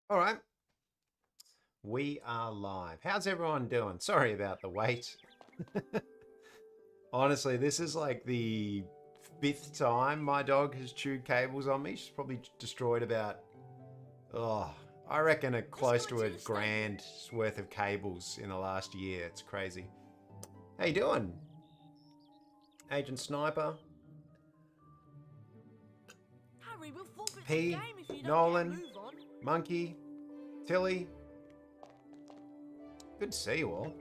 All right, we are live. How's everyone doing? Sorry about the wait. Honestly, this is like the fifth time my dog has chewed cables on me. She's probably destroyed about, oh, I reckon close to $1,000 worth of cables in the last year. It's crazy. How you doing, Agent Sniper? Harry, we'll forfeit the P, game if you don't get a Nolan, move on. Monkey, Tilly. Good to see you all.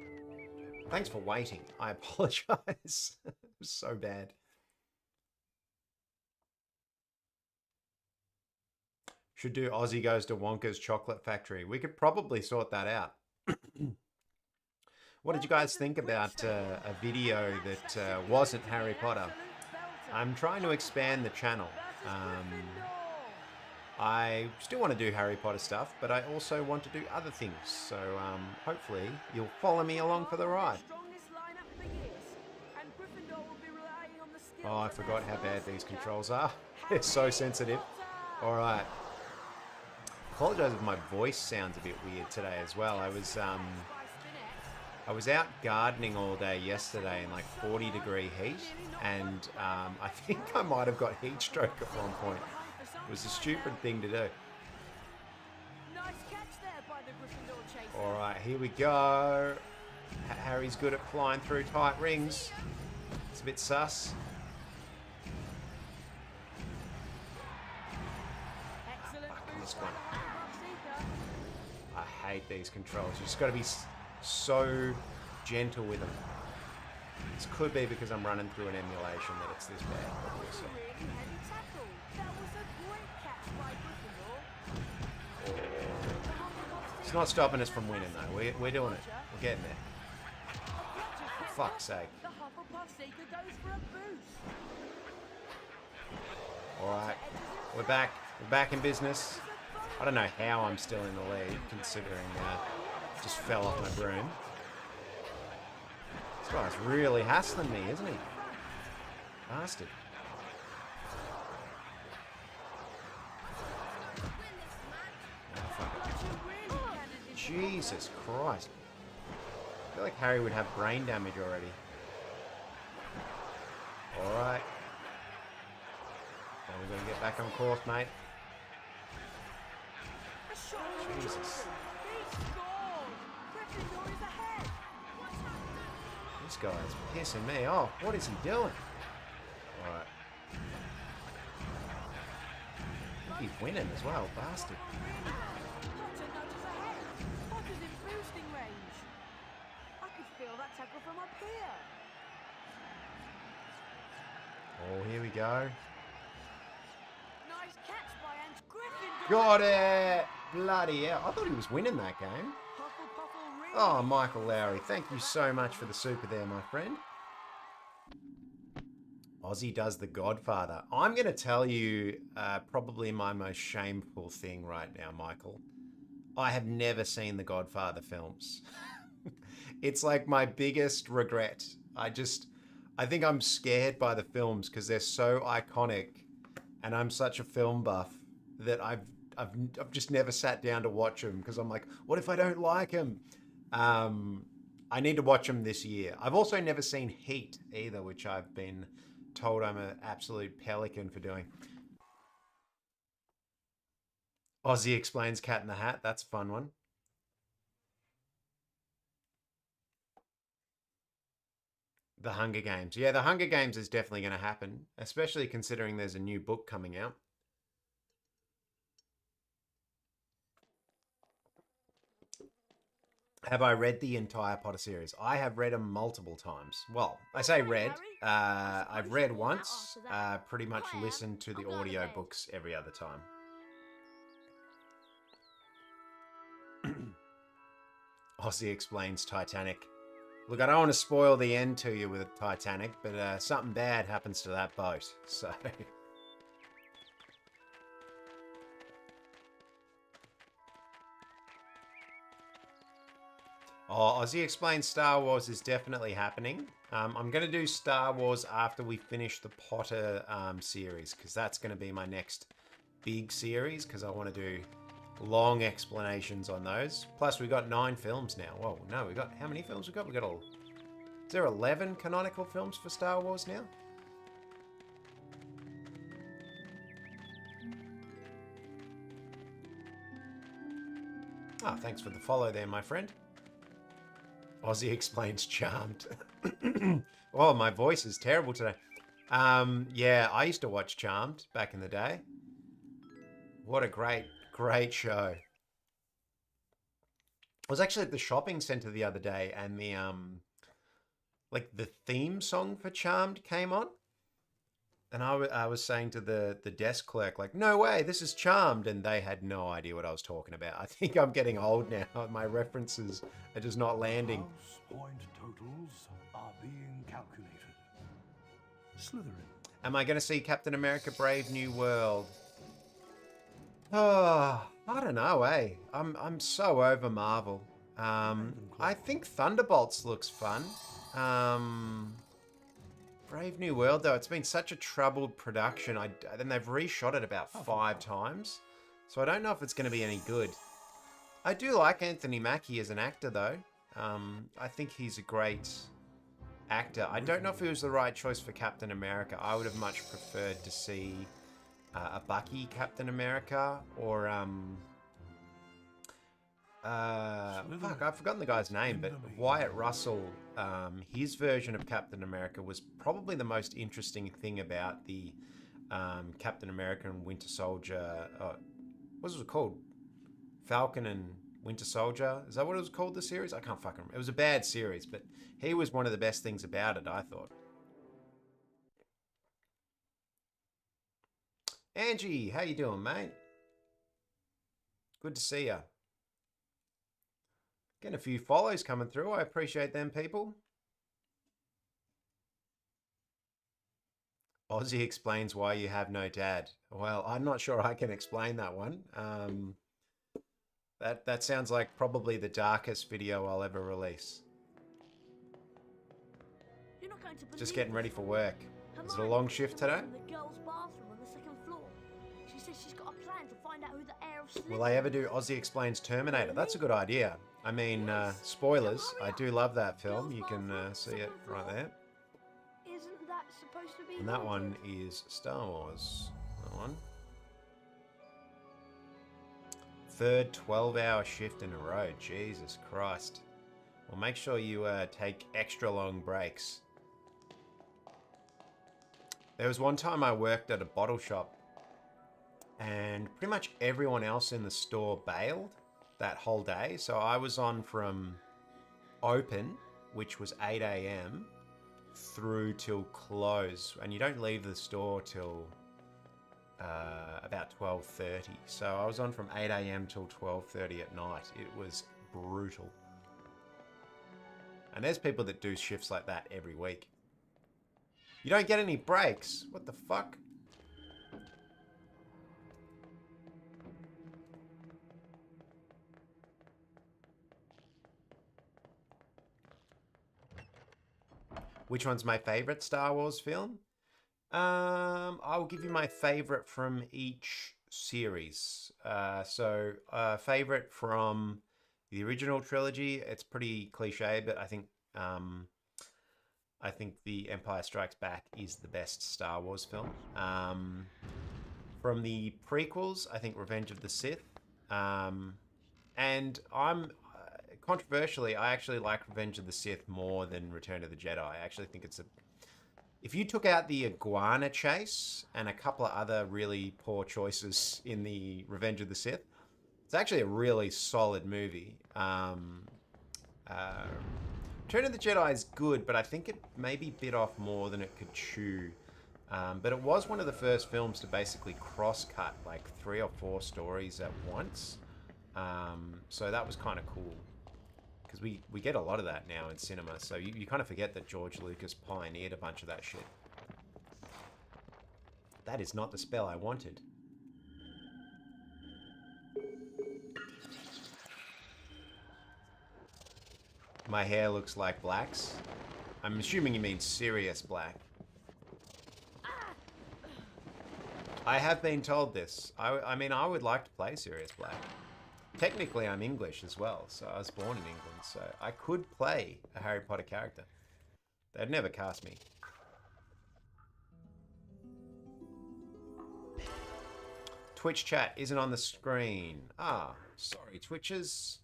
Thanks for waiting. I apologize. It was so bad. Should do Aussie Goes to Wonka's Chocolate Factory. We could probably sort that out. What did you guys think about a video that wasn't Harry Potter? I'm trying to expand the channel. I still want to do Harry Potter stuff, but I also want to do other things. So hopefully you'll follow me along for the ride. Oh, I forgot how bad these controls are. They're so sensitive. All right. Apologize if my voice sounds a bit weird today as well. I was out gardening all day yesterday in like 40-degree heat, and I think I might have got heat stroke at one point. It was a stupid thing to do. All right, here we go. Harry's good at flying through tight rings. It's a bit sus. Fuck this one. I hate these controls. You just got to be so gentle with them. This could be because I'm running through an emulation that it's this bad, but we'll see. It's not stopping us from winning though. We're doing it. We're getting there. For fuck's sake. Alright. We're back. We're back in business. I don't know how I'm still in the lead, considering just fell off my broom. This guy's really hassling me, isn't he? Bastard. Oh, fuck it. Jesus Christ. I feel like Harry would have brain damage already. Alright. Well, we're going to get back on course, mate. Jesus. This guy's pissing me off. What is he doing? Alright. I think he's winning as well, bastard. Oh, here we go. Got it! Bloody hell. I thought he was winning that game. Oh, Michael Lowry, thank you so much for the super there, my friend. Aussie does The Godfather. I'm going to tell you probably my most shameful thing right now, Michael. I have never seen The Godfather films. It's like my biggest regret. I think I'm scared by the films because they're so iconic, and I'm such a film buff that I've just never sat down to watch them because I'm like, what if I don't like them? I need to watch them this year. I've also never seen Heat either, which I've been told I'm an absolute pelican for doing. Aussie explains Cat in the Hat. That's a fun one. The Hunger Games. Yeah, The Hunger Games is definitely going to happen, especially considering there's a new book coming out. Have I read the entire Potter series? I have read them multiple times. Well, I say read. I've read once, pretty much listened to the audio books every other time. Aussie explains Titanic. Look, I don't want to spoil the end to you with Titanic, but something bad happens to that boat, so... Oh, Aussie explains Star Wars is definitely happening. I'm going to do Star Wars after we finish the Potter series, because that's going to be my next big series, because I want to do long explanations on those. Plus, we got 9 films now. Whoa, no, we got... How many films we got? We got all... Is there 11 canonical films for Star Wars now? Ah, thanks for the follow there, my friend. Aussie explains Charmed. Oh, my voice is terrible today. Yeah, I used to watch Charmed back in the day. What a great, great show. I was actually at the shopping center the other day and the, like the theme song for Charmed came on. And I was saying to the desk clerk, like, no way, this is Charmed. And they had no idea what I was talking about. I think I'm getting old now. My references are just not landing. House point totals are being calculated. Slytherin. Am I going to see Captain America Brave New World? Oh, I don't know, eh? I'm so over Marvel. I think Thunderbolts looks fun. Brave New World, though, it's been such a troubled production. Then they've reshot it about 5 times. So I don't know if it's going to be any good. I do like Anthony Mackie as an actor, though. I think he's a great actor. I don't know if he was the right choice for Captain America. I would have much preferred to see a Bucky Captain America or... fuck, I've forgotten the guy's name, but Wyatt Russell, his version of Captain America was probably the most interesting thing about the Captain America and Winter Soldier. What was it called? Falcon and Winter Soldier? Is that what it was called, the series? I can't fucking remember. It was a bad series, but he was one of the best things about it, I thought. Angie, how you doing, mate? Good to see ya. Getting a few follows coming through. I appreciate them, people. Aussie explains why you have no dad. Well, I'm not sure I can explain that one. That sounds like probably the darkest video I'll ever release. You're not going to believe Just getting ready for work. Is it a Hermione long shift today? in the girls' bathroom on the 2nd floor. She says she's got a plan to find out who the heir of Slytherin Will I ever do Aussie Explains Terminator? That's a good idea. I mean, spoilers. I do love that film. You can see it right there. Isn't that supposed to be And that one haunted? is Star Wars. That one. 3rd 12-hour shift in a row. Jesus Christ. Well, make sure you take extra long breaks. There was one time I worked at a bottle shop and pretty much everyone else in the store bailed that whole day. So I was on from open, which was 8 a.m. through till close. And you don't leave the store till about 12:30. So I was on from 8 a.m. till 12:30 at night. It was brutal. And there's people that do shifts like that every week. You don't get any breaks. What the fuck? Which one's my favorite Star Wars film? I'll give you my favorite from each series. Favorite from the original trilogy. It's pretty cliche, but I think The Empire Strikes Back is the best Star Wars film. From the prequels, I think Revenge of the Sith. And controversially, I actually like Revenge of the Sith more than Return of the Jedi. I actually think it's if you took out the iguana chase and a couple of other really poor choices in the Revenge of the Sith, it's actually a really solid movie. Return of the Jedi is good, but I think it maybe bit off more than it could chew. But it was one of the first films to basically cross-cut like 3 or 4 stories at once. So that was kind of cool. Because we get a lot of that now in cinema. So you kind of forget that George Lucas pioneered a bunch of that shit. That is not the spell I wanted. My hair looks like Black's. I'm assuming you mean Sirius Black. I have been told this. I mean, I would like to play Sirius Black. Technically, I'm English as well, so I was born in England, so I could play a Harry Potter character. They'd never cast me. Twitch chat isn't on the screen. Ah, sorry, Twitchers.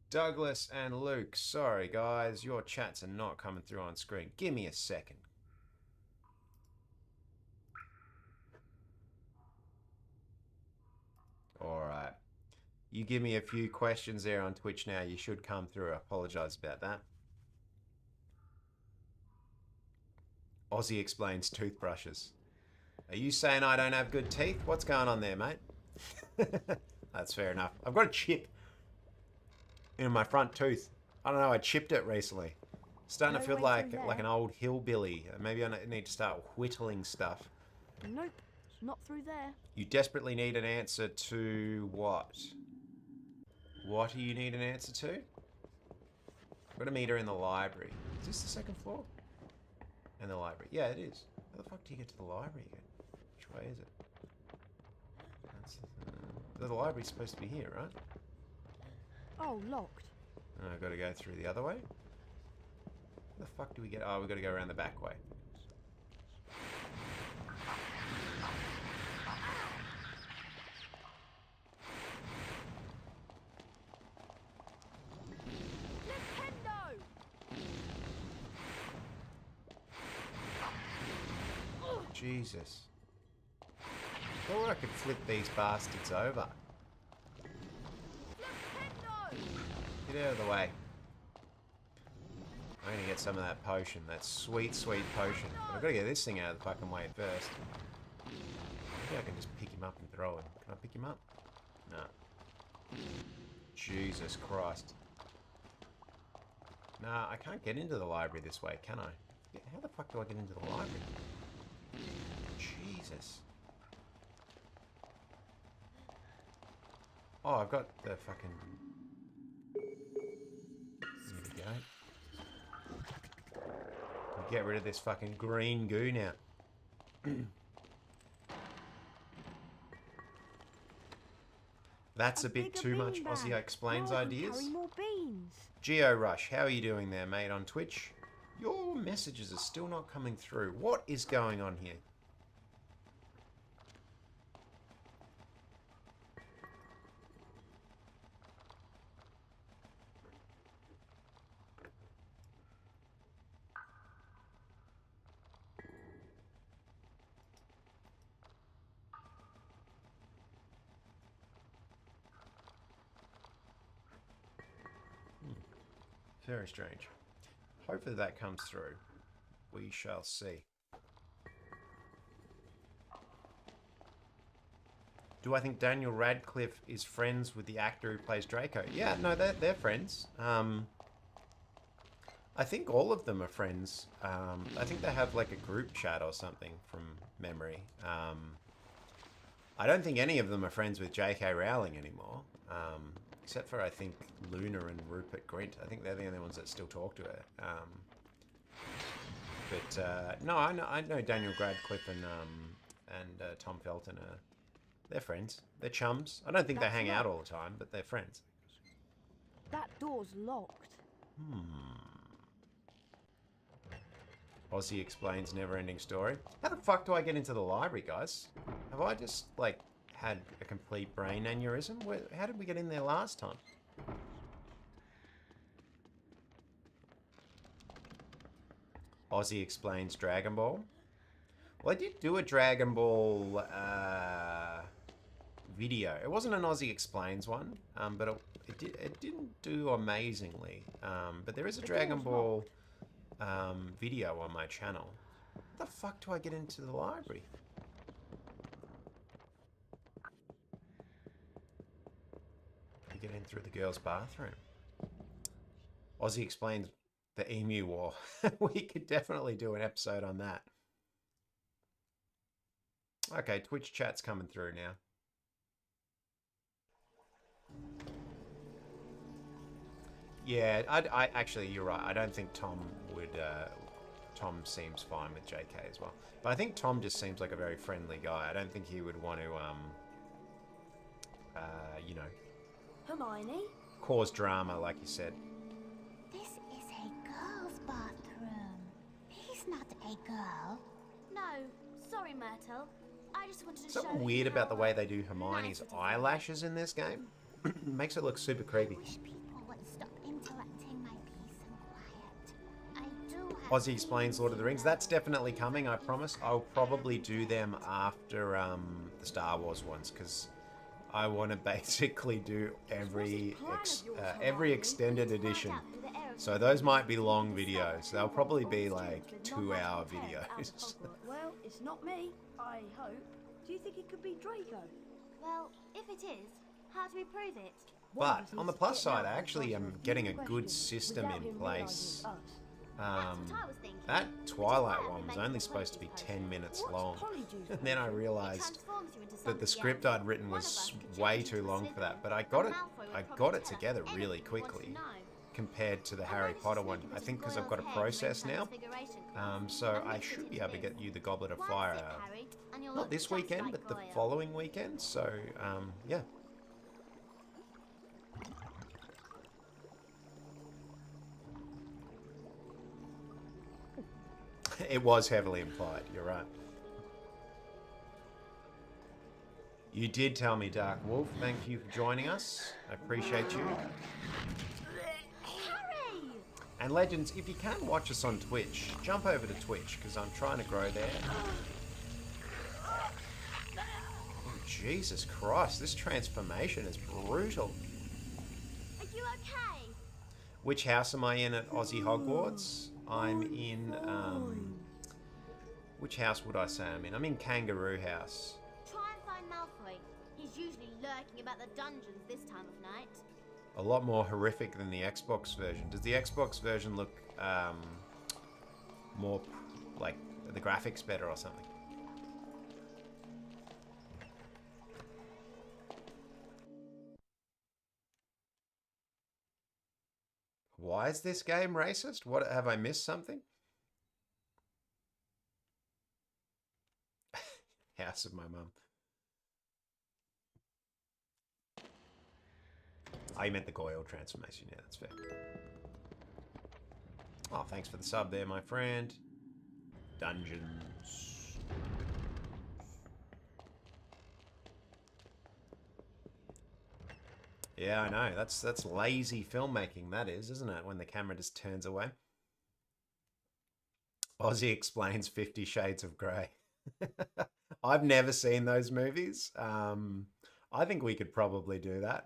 Douglas and Luke, sorry guys, your chats are not coming through on screen. Give me a second. Alright. You give me a few questions there on Twitch now, you should come through. I apologise about that. Aussie explains toothbrushes. Are you saying I don't have good teeth? What's going on there, mate? That's fair enough. I've got a chip in my front tooth. I don't know, I chipped it recently. Starting to feel like an old hillbilly. Maybe I need to start whittling stuff. Nope, not through there. You desperately need an answer to what? What do you need an answer to? I've got a meter in the library. Is this the second floor? And the library. Yeah, it is. How the fuck do you get to the library again? Which way is it? The library's supposed to be here, right? Oh, locked. I've got to go through the other way. Where the fuck do we get? Oh, we've got to go around the back way. Jesus. I thought I could flip these bastards over. Get out of the way. I'm gonna get some of that potion. That sweet, sweet potion. But I've got to get this thing out of the fucking way first. Maybe I can just pick him up and throw him. Can I pick him up? No. Jesus Christ. Nah, I can't get into the library this way, can I? How the fuck do I get into the library? Jesus. Oh, I've got the fucking... There we go. I'll get rid of this fucking green goo now. That's a bit too much Aussie explains ideas. Carry more beans. Geo Rush, how are you doing there, mate, on Twitch? Your messages are still not coming through. What is going on here? Very strange. Hopefully that comes through. We shall see. Do I think Daniel Radcliffe is friends with the actor who plays Draco? Yeah, no, they're friends. I think all of them are friends. I think they have like a group chat or something from memory. I don't think any of them are friends with J.K. Rowling anymore. Except for, I think, Luna and Rupert Grint. I think they're the only ones that still talk to her. No, I know Daniel Radcliffe and Tom Felton they're friends. They're chums. I don't think they hang out all the time, but they're friends. That door's locked. Aussie explains never-ending story. How the fuck do I get into the library, guys? Have I just, like, had a complete brain aneurysm? How did we get in there last time? Aussie explains Dragon Ball. Well, I did do a Dragon Ball video. It wasn't an Aussie explains one, but it didn't do amazingly. But there is a Dragon Ball video on my channel. How the fuck do I get into the library? You get in through the girls' bathroom. Aussie explains the Emu War. We could definitely do an episode on that. Okay, Twitch chat's coming through now. Yeah, I actually, you're right. I don't think Tom Tom seems fine with JK as well. But I think Tom just seems like a very friendly guy. I don't think he would want to, you know, Hermione? cause drama, like you said. This is a girl's bathroom. He's not a girl. No, sorry, Myrtle. I just wanted to Something show weird you about the how, way they do Hermione's nice it is. eyelashes in this game. Makes it look super creepy. I wish people would stop interrupting my peace and quiet. I do have Ozzy explains Lord of the Rings. That's definitely coming, I promise. I'll probably do them after the Star Wars ones, because I want to basically do every extended edition. So those might be long videos. They'll probably be like 2-hour videos. Well, it's not me, I hope. Do you think it could be Draco? Well, if it is, how do we prove it? But on the plus side, I actually am getting a good system in place. That's what I was thinking. That Twilight one was only supposed to be 10 minutes long. And then I realized that the script I'd written was way too long for that. But I got it together really quickly compared to the Harry Potter one. I think because I've got a process now. So I should be able to get you the Goblet of Fire. Not this weekend, but the following weekend. So, yeah. It was heavily implied, you're right. You did tell me, Dark Wolf. Thank you for joining us. I appreciate you. Harry! And Legends, if you can't watch us on Twitch, jump over to Twitch, because I'm trying to grow there. Oh, Jesus Christ, this transformation is brutal. Are you okay? Which house am I in at Aussie Hogwarts? I'm in, which house would I say I'm in? I'm in Kangaroo House. Try and find Malfoy. He's usually lurking about the dungeons this time of night. A lot more horrific than the Xbox version. Does the Xbox version look, more, like, the graphics better or something? Why is this game racist? What, have I missed something? House of my mum. I meant the Goyle transformation. Yeah, that's fair. Oh, thanks for the sub there, my friend. Dungeons. Yeah, I know. That's lazy filmmaking, that is, isn't it? When the camera just turns away. Ozzy explains 50 Shades of Grey. I've never seen those movies. I think we could probably do that.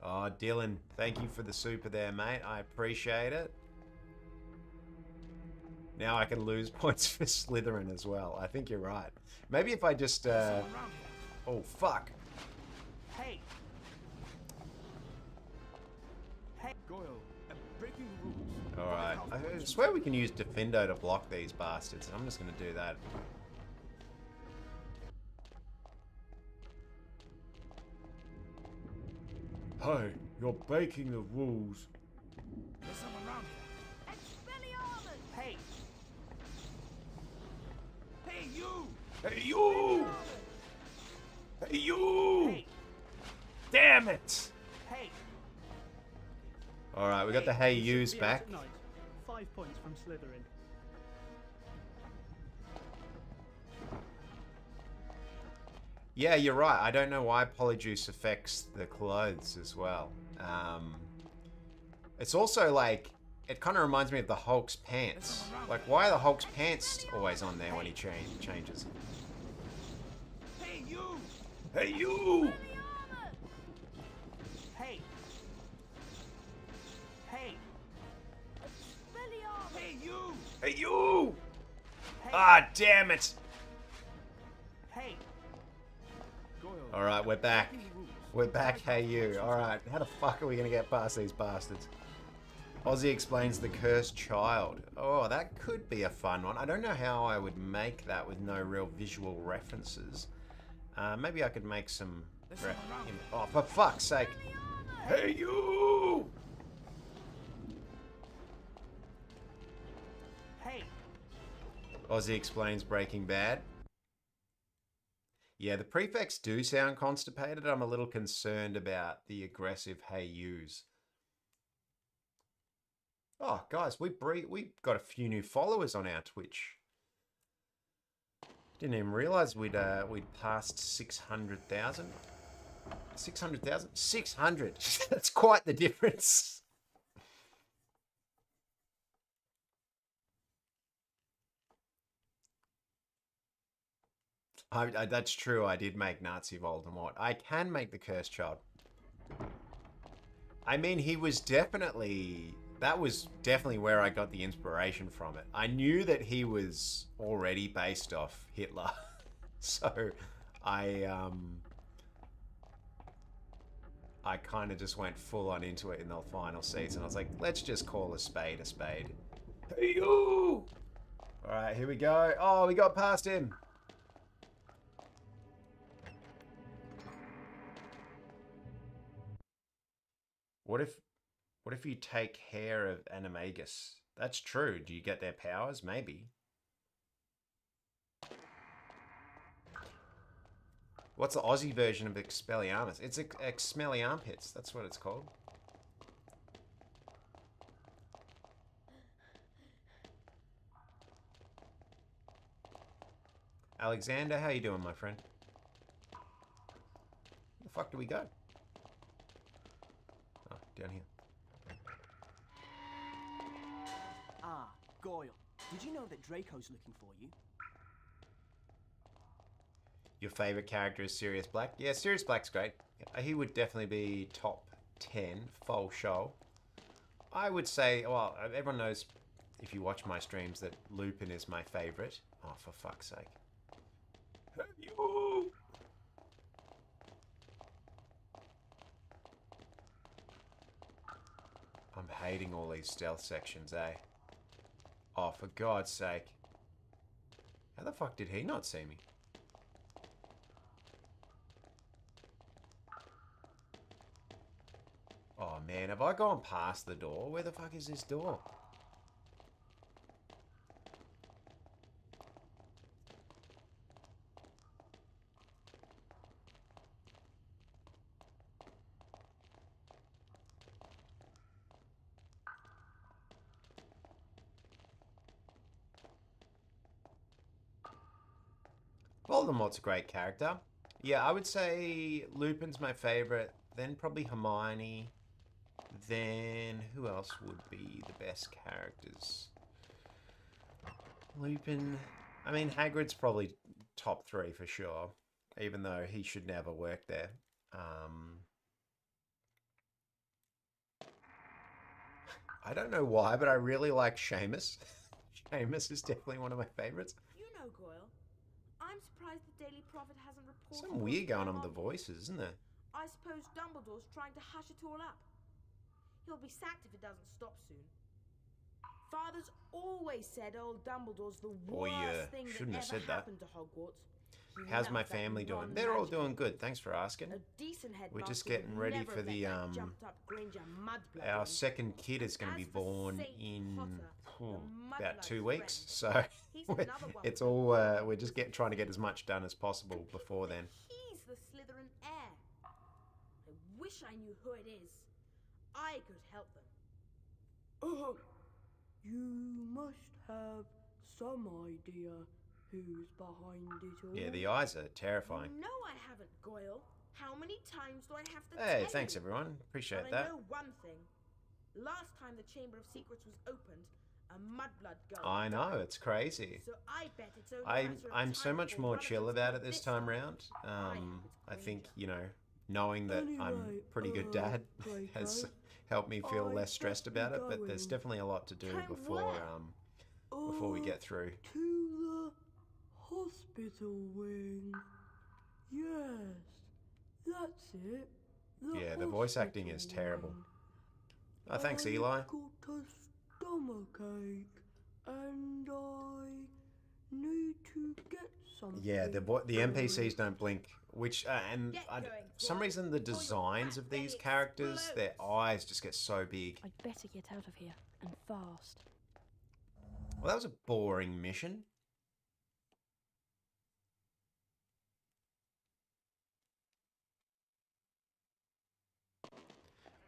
Oh, Dylan, thank you for the super there, mate. I appreciate it. Now I can lose points for Slytherin as well. I think you're right. Maybe if I just... Oh, fuck. Hey! Hey, Goyle, I'm breaking the rules. Alright. I swear we can use Defendo to block these bastards. I'm just going to do that. Hey, you're breaking the rules. There's someone around here. Expelliarmus! Hey! Hey, you! Hey, you! Hey, you! Hey! Damn it! Hey! Alright, we got the hey yous Be out back. at night. 5 points from Slytherin. Yeah, you're right. I don't know why Polyjuice affects the clothes as well. It's also like, it kind of reminds me of the Hulk's pants. Like, why are the Hulk's pants always on there when he changes? Hey, you! Hey, you! Hey! Hey! Expelliarmus! Hey, you! Hey, you! Hey! Ah, damn it! Hey! Goyle. Alright, we're back. Breaking the rules. We're back, hey you. Alright, how the fuck are we gonna get past these bastards? Ozzy explains the cursed child. Oh, that could be a fun one. I don't know how I would make that with no real visual references. Maybe I could make some... Oh, for fuck's sake. Hey, you! Hey! Ozzy explains Breaking Bad. Yeah, the prefects do sound constipated. I'm a little concerned about the aggressive hey yous. Oh, guys, we got a few new followers on our Twitch. Didn't even realize we'd passed 600,000. 600,000? 600. That's quite the difference. That's true. I did make Nazi Voldemort. I can make the Cursed Child. I mean, he was definitely... That was definitely where I got the inspiration from it. I knew that he was already based off Hitler. So I kind of just went full on into it in the final season. I was like, let's just call a spade a spade. Hey, yo! All right, here we go. Oh, we got past him. What if you take hair of Animagus? That's true. Do you get their powers? Maybe. What's the Aussie version of Expelliarmus? It's Expelliarmpits. That's what it's called. Alexander, how you doing, my friend? Where the fuck do we go? Oh, down here. Ah, Goyle. Did you know that Draco's looking for you? Your favorite character is Sirius Black? Yeah, Sirius Black's great. He would definitely be top 10, full show. I would say, well, everyone knows if you watch my streams that Lupin is my favorite. Oh, for fuck's sake. I'm hating all these stealth sections, eh? Oh, for God's sake. How the fuck did he not see me? Oh man, have I gone past the door? Where the fuck is this door? Voldemort's a great character. Yeah, I would say Lupin's my favorite, then probably Hermione. Then who else would be the best characters? Lupin. I mean, Hagrid's probably top 3 for sure, even though he should never work there. I don't know why, but I really like Seamus. Seamus is definitely one of my favorites. You know, Goyle, I'm surprised the Daily Prophet hasn't reported. Some weird going on with the voices, isn't there? I suppose Dumbledore's trying to hush it all up. He'll be sacked if it doesn't stop soon. Father's always said old Dumbledore's the worst thing shouldn't that have ever said that. happened to Hogwarts. He How's my loves that family doing? Ron They're all magic. doing good. Thanks for asking. A decent We're just headmaster getting would ready never for let the that jumped-up Granger mudblood our in. second kid is going to be As for born Saint in Potter, the about 2 Mudblood's weeks. friend, So he's another one it's with all the we're just trying to get as much done as possible before then. He's the Slytherin heir. I wish I knew who it is. I could help them. Oh, you must have some idea who's behind it all. Yeah, the eyes are terrifying. No, I haven't, Goyle. How many times do I have to Hey, tell thanks you? everyone. Appreciate But that. I know one thing. Last time the Chamber of Secrets was opened, a mudblood girl I know, died. it's crazy. So I bet it's only a matter of I'm so time much before more one of chill them's about got it this this time far. round. hope I it's think, Granger. knowing that I'm Anyway, pretty good dad Draco, has helped me feel I less stressed better be about it, but there's going. definitely a lot to do Going before where? we get through. To the hospital wing. Yes, that's it. Yeah, the voice acting is hospital terrible. wing. Oh, thanks, I've Eli. got a stomachache, and I need to get something. Yeah, the NPCs don't blink, which and Get for going, some boy. reason the Pull your designs back, of these then it characters, their explodes. eyes just get so big. I'd better get out of here, and fast. Well, that was a boring mission.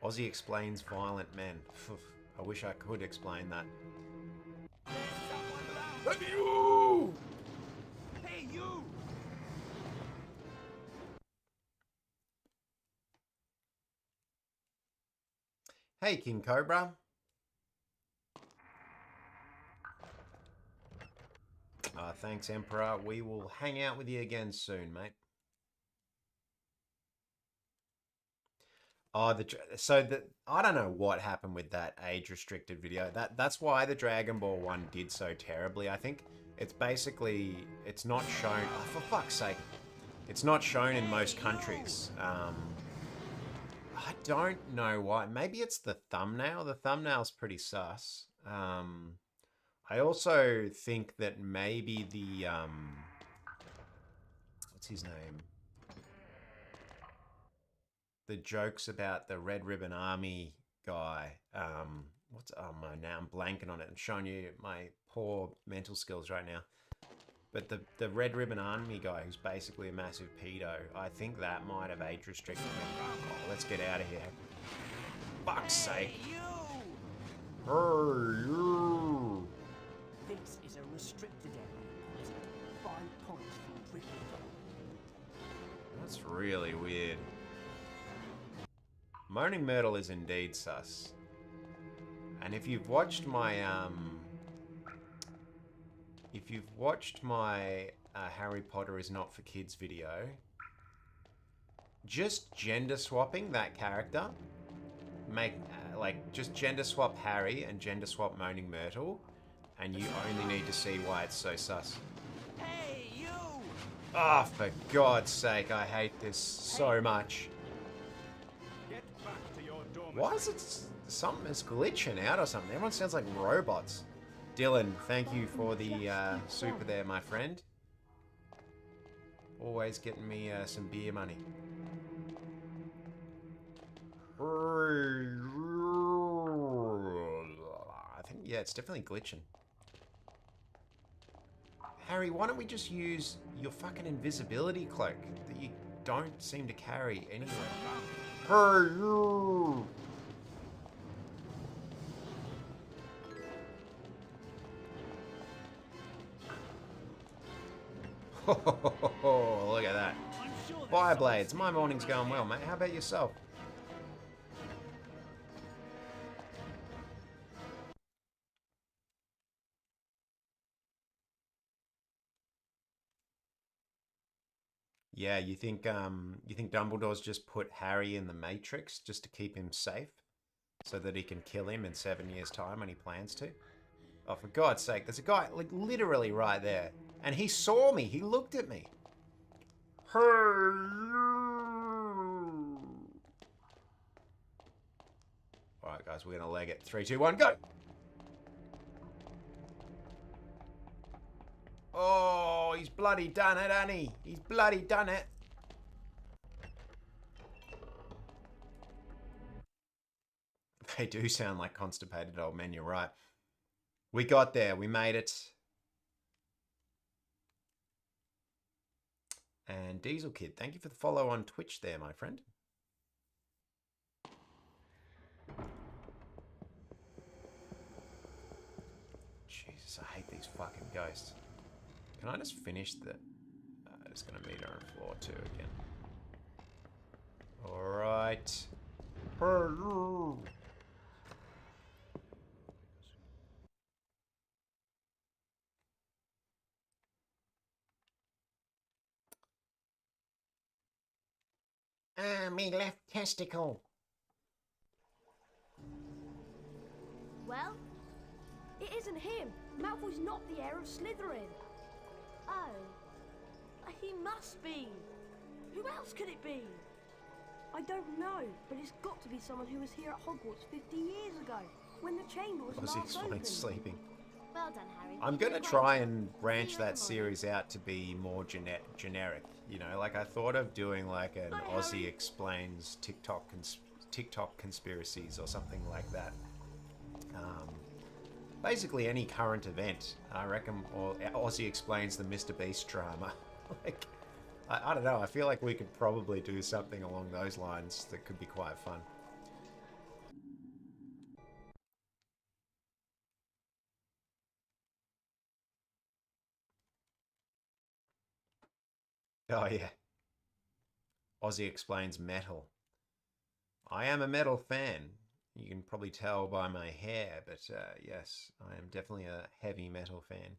Aussie explains violent men. Phew, I wish I could explain that. You! Hey, you! Hey, King Cobra. Thanks, Emperor. We will hang out with you again soon, mate. Oh, I don't know what happened with that age-restricted video. That's why the Dragon Ball one did so terribly. I think it's basically it's not shown. Oh, for fuck's sake, it's not shown in most countries. I don't know why. Maybe it's the thumbnail. The thumbnail's pretty sus. I also think that maybe the what's his name? The jokes about the Red Ribbon Army guy. Now I'm blanking on it. I'm showing you my poor mental skills right now. But the Red Ribbon Army guy, who's basically a massive pedo, I think that might have age restricted me. Oh, let's get out of here. Fuck's sake. Hey, you! Hey, you! This is a restricted area. 5 points from Gryffindor. That's really weird. Moaning Myrtle is indeed sus. And if you've watched my Harry Potter is not for kids video, just gender swapping that character, just gender swap Harry and gender swap Moaning Myrtle, and you only need to see why it's so sus. Hey, you! Ah, oh, for God's sake, I hate this so much. Get back to your dormitory. Why is it something is glitching out or something? Everyone sounds like robots. Dylan, thank you for the super there, my friend. Always getting me some beer money. I think, yeah, it's definitely glitching. Harry, why don't we just use your fucking invisibility cloak that you don't seem to carry anywhere? Hey, you! Oh, look at that. Fireblades, my morning's going well, mate. How about yourself? Yeah, you think Dumbledore's just put Harry in the Matrix just to keep him safe? So that he can kill him in 7 years' time when he plans to? Oh, for God's sake, there's a guy, like, literally right there. And he saw me. He looked at me. Hey, you. Alright, guys, we're going to leg it. 3, 2, 1, go! Oh, he's bloody done it, hasn't he? He's bloody done it. They do sound like constipated old men, you're right. We got there. We made it. And Diesel Kid, thank you for the follow on Twitch there, my friend. Jesus, I hate these fucking ghosts. Can I just finish the... it's going to meet her on floor 2 again. Alright. Hello. Me left testicle. Well, It isn't him. Malfoy's not the heir of Slytherin. oh. He must be. Who else could it be? I don't know, but it's got to be someone who was here at Hogwarts 50 years ago, when the chamber was Ozzy last explains opened. sleeping. Well done, Harry. I'm You going to did a try great and job. branch See you that tomorrow. series out to be more generic. You know, like I thought of doing like an Hi, Aussie Harry. explains TikTok conspiracies or something like that. Basically any current event, I reckon, or Aussie explains the Mr. Beast drama. Like, I don't know. I feel like we could probably do something along those lines that could be quite fun. Oh, yeah. Aussie explains metal. I am a metal fan. You can probably tell by my hair, but yes, I am definitely a heavy metal fan.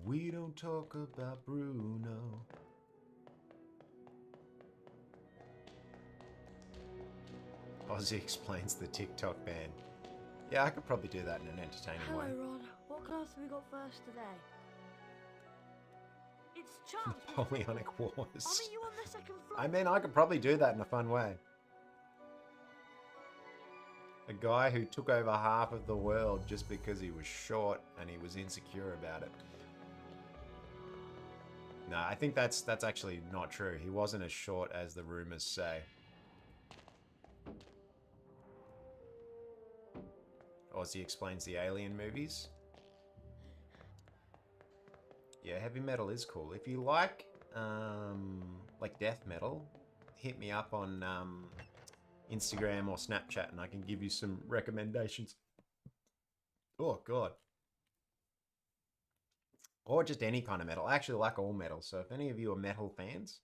We don't talk about Bruno. Ozzy explains the TikTok ban. Yeah, I could probably do that in an entertaining Hello, way. Ron. What class have we got first today? It's chance. Napoleonic Wars. I'll meet you on the second floor. I mean, I could probably do that in a fun way. A guy who took over half of the world just because he was short and he was insecure about it. No, I think that's actually not true. He wasn't as short as the rumors say. Ozzy explains the Alien movies. Yeah, heavy metal is cool. If you like death metal, hit me up on Instagram or Snapchat and I can give you some recommendations. Oh, God. Or just any kind of metal. I actually like all metal, so if any of you are metal fans,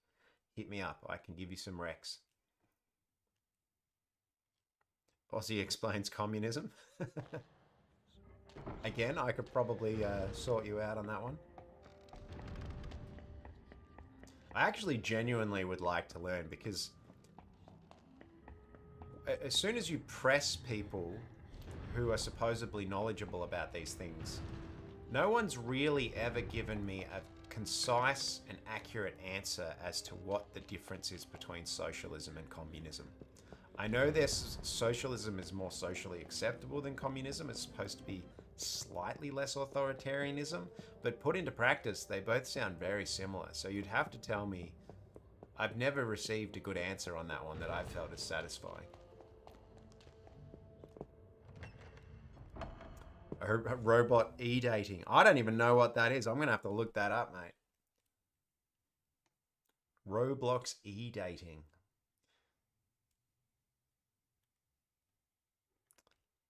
hit me up. I can give you some recs. Aussie explains communism. Again, I could probably sort you out on that one. I actually genuinely would like to learn because as soon as you press people who are supposedly knowledgeable about these things, no one's really ever given me a concise and accurate answer as to what the difference is between socialism and communism. I know socialism is more socially acceptable than communism. It's supposed to be slightly less authoritarianism, but put into practice, they both sound very similar. So you'd have to tell me. I've never received a good answer on that one that I felt is satisfying. A robot e-dating. I don't even know what that is. I'm going to have to look that up, mate. Roblox e-dating.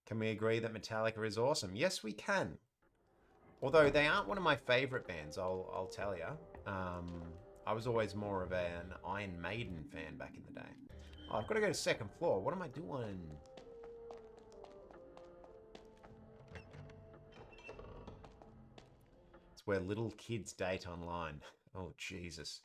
Can we agree that Metallica is awesome? Yes, we can. Although they aren't one of my favorite bands, I'll tell you. I was always more of an Iron Maiden fan back in the day. Oh, I've got to go to second floor. What am I doing? It's where little kids date online. Oh, Jesus.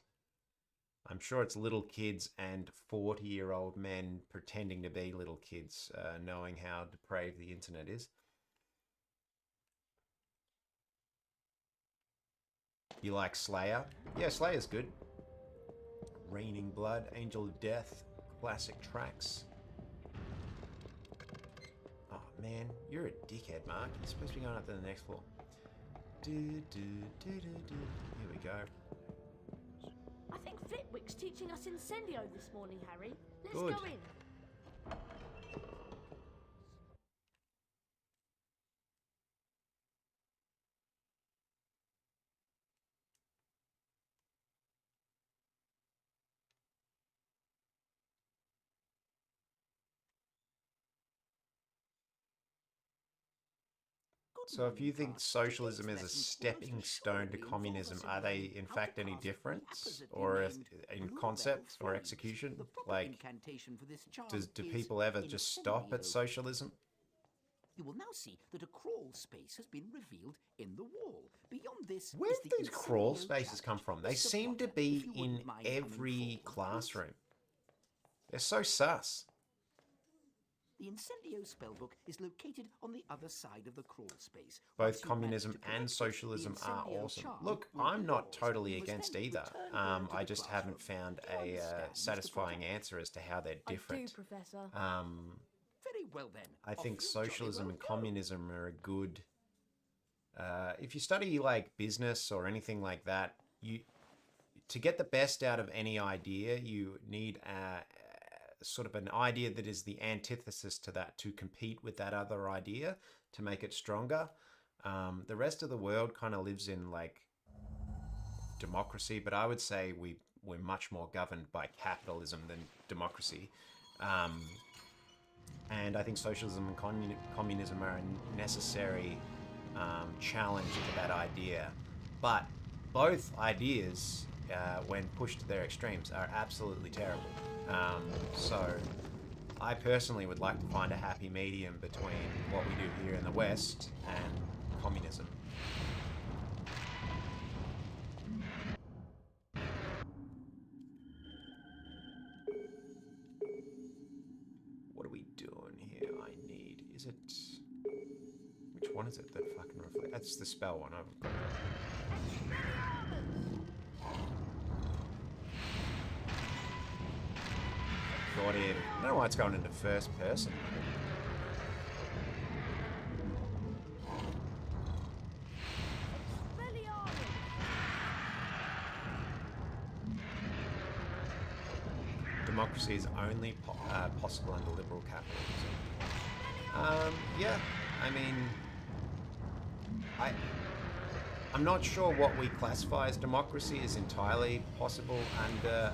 I'm sure it's little kids and 40-year-old men pretending to be little kids, knowing how depraved the internet is. You like Slayer? Yeah, Slayer's good. Raining Blood, Angel of Death, classic tracks. Oh, man, you're a dickhead, Mark. You're supposed to be going up to the next floor. Here we go. I think Flitwick's teaching us Incendio this morning, Harry. Let's Good. go in. So if you think socialism is a stepping stone to communism, are they in fact any different? Or in concept or execution? Like, do people ever just stop at socialism? You will now see that a crawl space has been revealed in the wall. Beyond this, Where do these crawl spaces come from? They seem to be in every classroom. They're so sus. The Incendio spellbook is located on the other side of the crawl space. Both communism and socialism are awesome. Look, I'm not totally against either. I just haven't found a satisfying answer as to how they're different. I do, Professor. Very well then. I think socialism and communism are a good... if you study like business or anything like that, to get the best out of any idea, you need sort of an idea that is the antithesis to that, to compete with that other idea to make it stronger. The rest of the world kind of lives in like democracy, but I would say we're much more governed by capitalism than democracy. And I think socialism and communism are a necessary challenge to that idea. But both ideas, when pushed to their extremes, are absolutely terrible. So I personally would like to find a happy medium between what we do here in the West and communism. What are we doing here? I need... Is it... Which one is it that fucking reflects? That's the spell one. I've got got him. I don't know why it's going into first person. Democracy is only possible under liberal capitalism. Yeah, I mean, I'm not sure what we classify as democracy is entirely possible under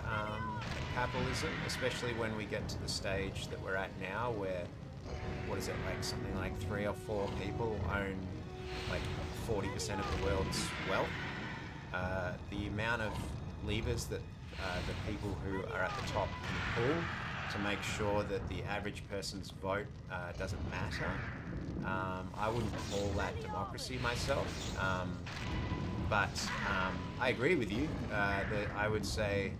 capitalism, especially when we get to the stage that we're at now, where, what is it, like something like 3 or 4 people own like 40% of the world's wealth. The amount of levers that the people who are at the top can pull to make sure that the average person's vote doesn't matter. I wouldn't call that democracy myself, but I agree with you that I would say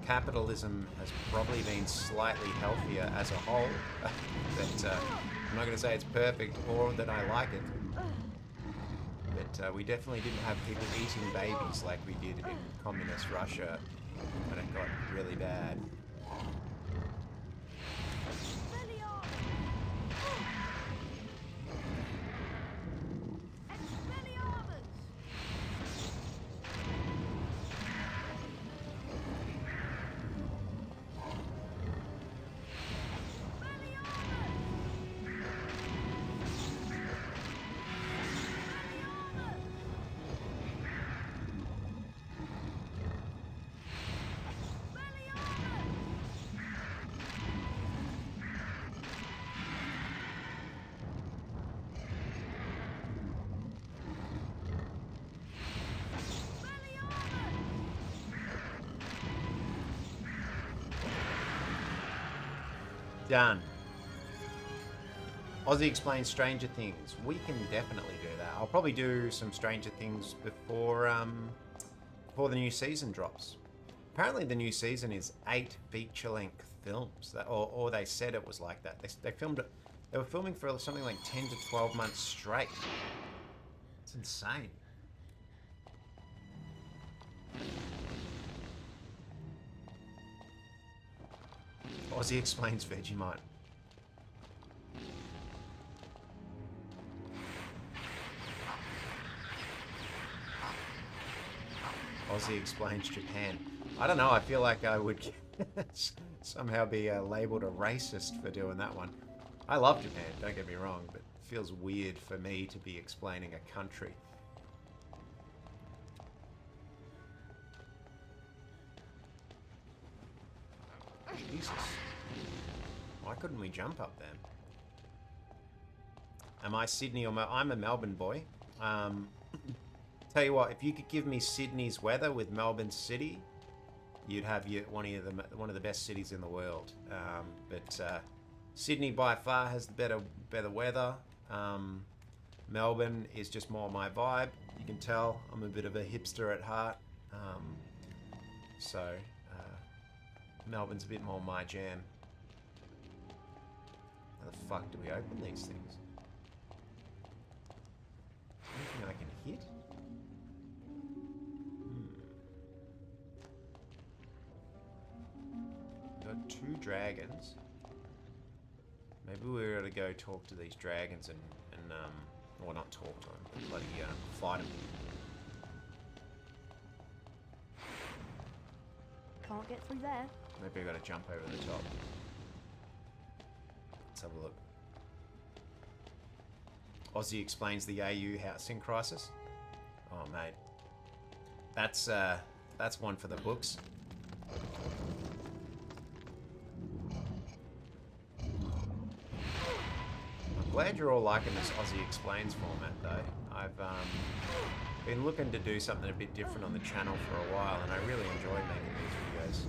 capitalism has probably been slightly healthier as a whole. That I'm not going to say it's perfect or that I like it, but we definitely didn't have people eating babies like we did in communist Russia when it got really bad. Done. Aussie explains Stranger Things. We can definitely do that. I'll probably do some Stranger Things before the new season drops. Apparently the new season is 8 feature-length films, or they said it was like that. They filmed it. They were filming for something like 10 to 12 months straight. It's insane. Aussie explains Vegemite. Aussie explains Japan. I don't know, I feel like I would somehow be labelled a racist for doing that one. I love Japan, don't get me wrong, but it feels weird for me to be explaining a country. Jesus. Why couldn't we jump up then? Am I Sydney or I'm a Melbourne boy. Tell you what, if you could give me Sydney's weather with Melbourne City, you'd have one of the best cities in the world. But Sydney by far has the better weather. Melbourne is just more my vibe. You can tell I'm a bit of a hipster at heart. So Melbourne's a bit more my jam. How the fuck do we open these things? Anything I can hit? Got 2 dragons. Maybe we're gonna go talk to these dragons and or not talk to them, but bloody fight them. Can't get through there. Maybe I gotta jump over the top. Let's have a look. Aussie explains the AU housing crisis. Oh mate, that's one for the books. I'm glad you're all liking this Aussie Explains format, though. I've been looking to do something a bit different on the channel for a while, and I really enjoy making these videos.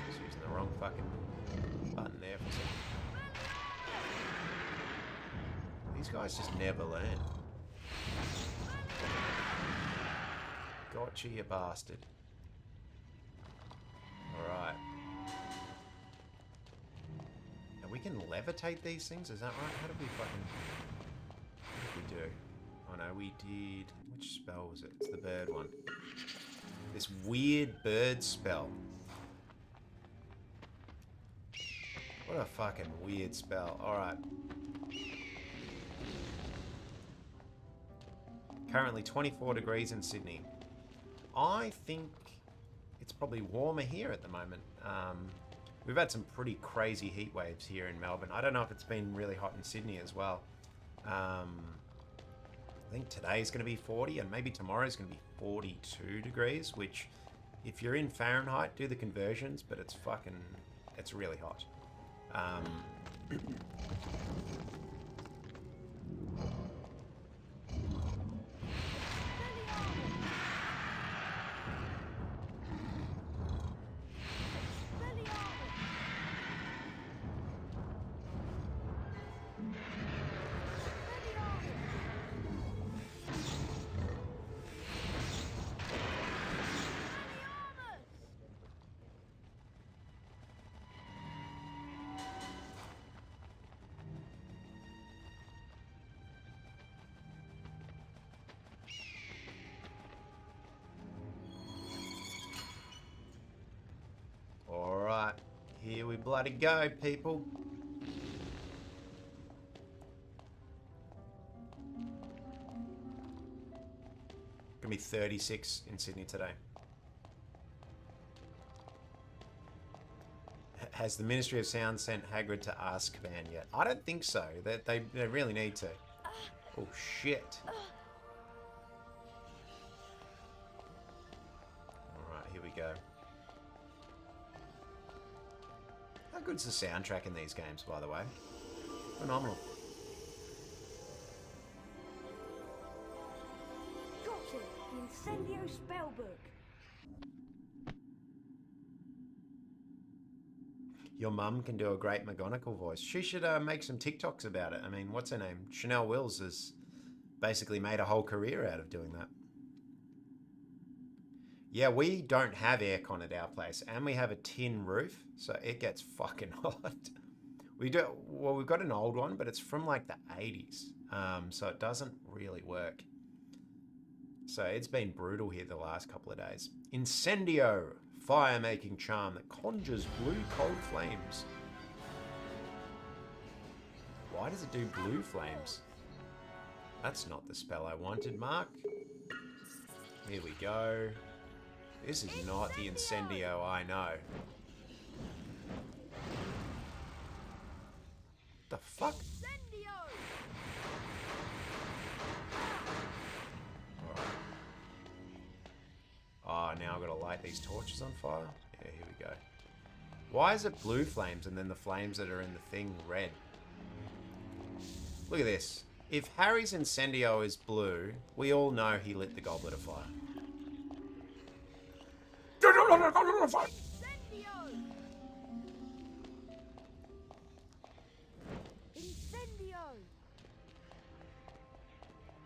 Just using the wrong fucking button there for a second. These guys just never learn. Gotcha, you bastard. Alright. Now we can levitate these things, is that right? How did we fucking... What did we do? Oh no, we did... Which spell was it? It's the bird one. This weird bird spell. What a fucking weird spell. Alright. Currently 24 degrees in Sydney. I think it's probably warmer here at the moment. We've had some pretty crazy heat waves here in Melbourne. I don't know if it's been really hot in Sydney as well. I think today's going to be 40 and maybe tomorrow's going to be 42 degrees, which if you're in Fahrenheit, do the conversions, but it's fucking, it's really hot. Alright, here we bloody go, people. Gonna be 36 in Sydney today. Has the Ministry of Sound sent Hagrid to Azkaban yet? I don't think so. They really need to. Oh shit. Alright, here we go. How good's the soundtrack in these games, by the way? Phenomenal. Got it! The Incendio spellbook. Your mum can do a great McGonagall voice. She should make some TikToks about it. I mean, what's her name? Chanel Wills has basically made a whole career out of doing that. Yeah, we don't have aircon at our place, and we have a tin roof, so it gets fucking hot. We do, well, we've got an old one, but it's from like the 80s, so it doesn't really work. So it's been brutal here the last couple of days. Incendio, fire-making charm that conjures blue cold flames. Why does it do blue flames? That's not the spell I wanted, Mark. Here we go. This is not the Incendio I know. The fuck? Oh, now I've got to light these torches on fire? Yeah, here we go. Why is it blue flames and then the flames that are in the thing red? Look at this. If Harry's Incendio is blue, we all know he lit the Goblet of Fire.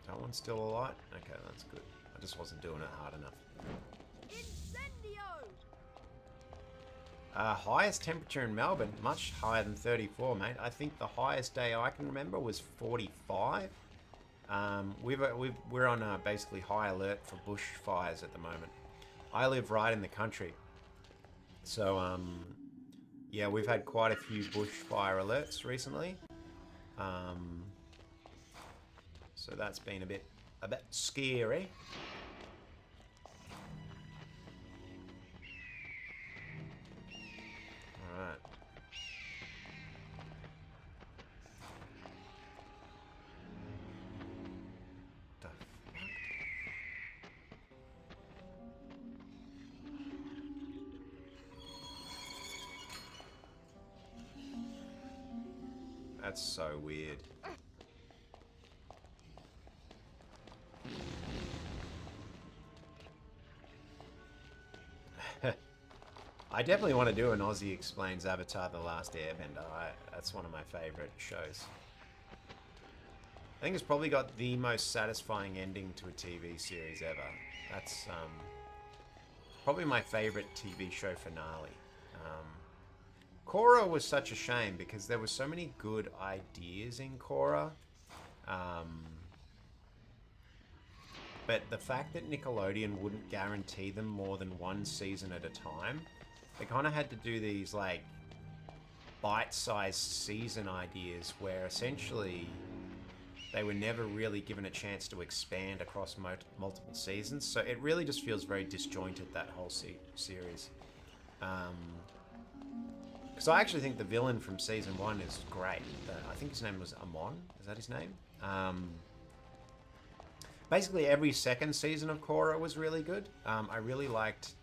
That one's still alight? Okay, that's good. I just wasn't doing it hard enough. Highest temperature in Melbourne, much higher than 34, mate. I think the highest day I can remember was 45. We're on basically high alert for bushfires at the moment. I live right in the country. So, yeah, we've had quite a few bushfire alerts recently. So that's been a bit scary. Alright. The fuck? That's so weird. I definitely want to do an Aussie Explains Avatar The Last Airbender. That's one of my favourite shows. I think it's probably got the most satisfying ending to a TV series ever. That's probably my favourite TV show finale. Korra was such a shame because there were so many good ideas in Korra. But the fact that Nickelodeon wouldn't guarantee them more than one season at a time, they kind of had to do these like bite-sized season ideas where essentially they were never really given a chance to expand across multiple seasons. So it really just feels very disjointed, that whole series. Because I actually think the villain from season 1 is great. I think his name was Amon. Is that his name? Basically, every second season of Korra was really good. I really liked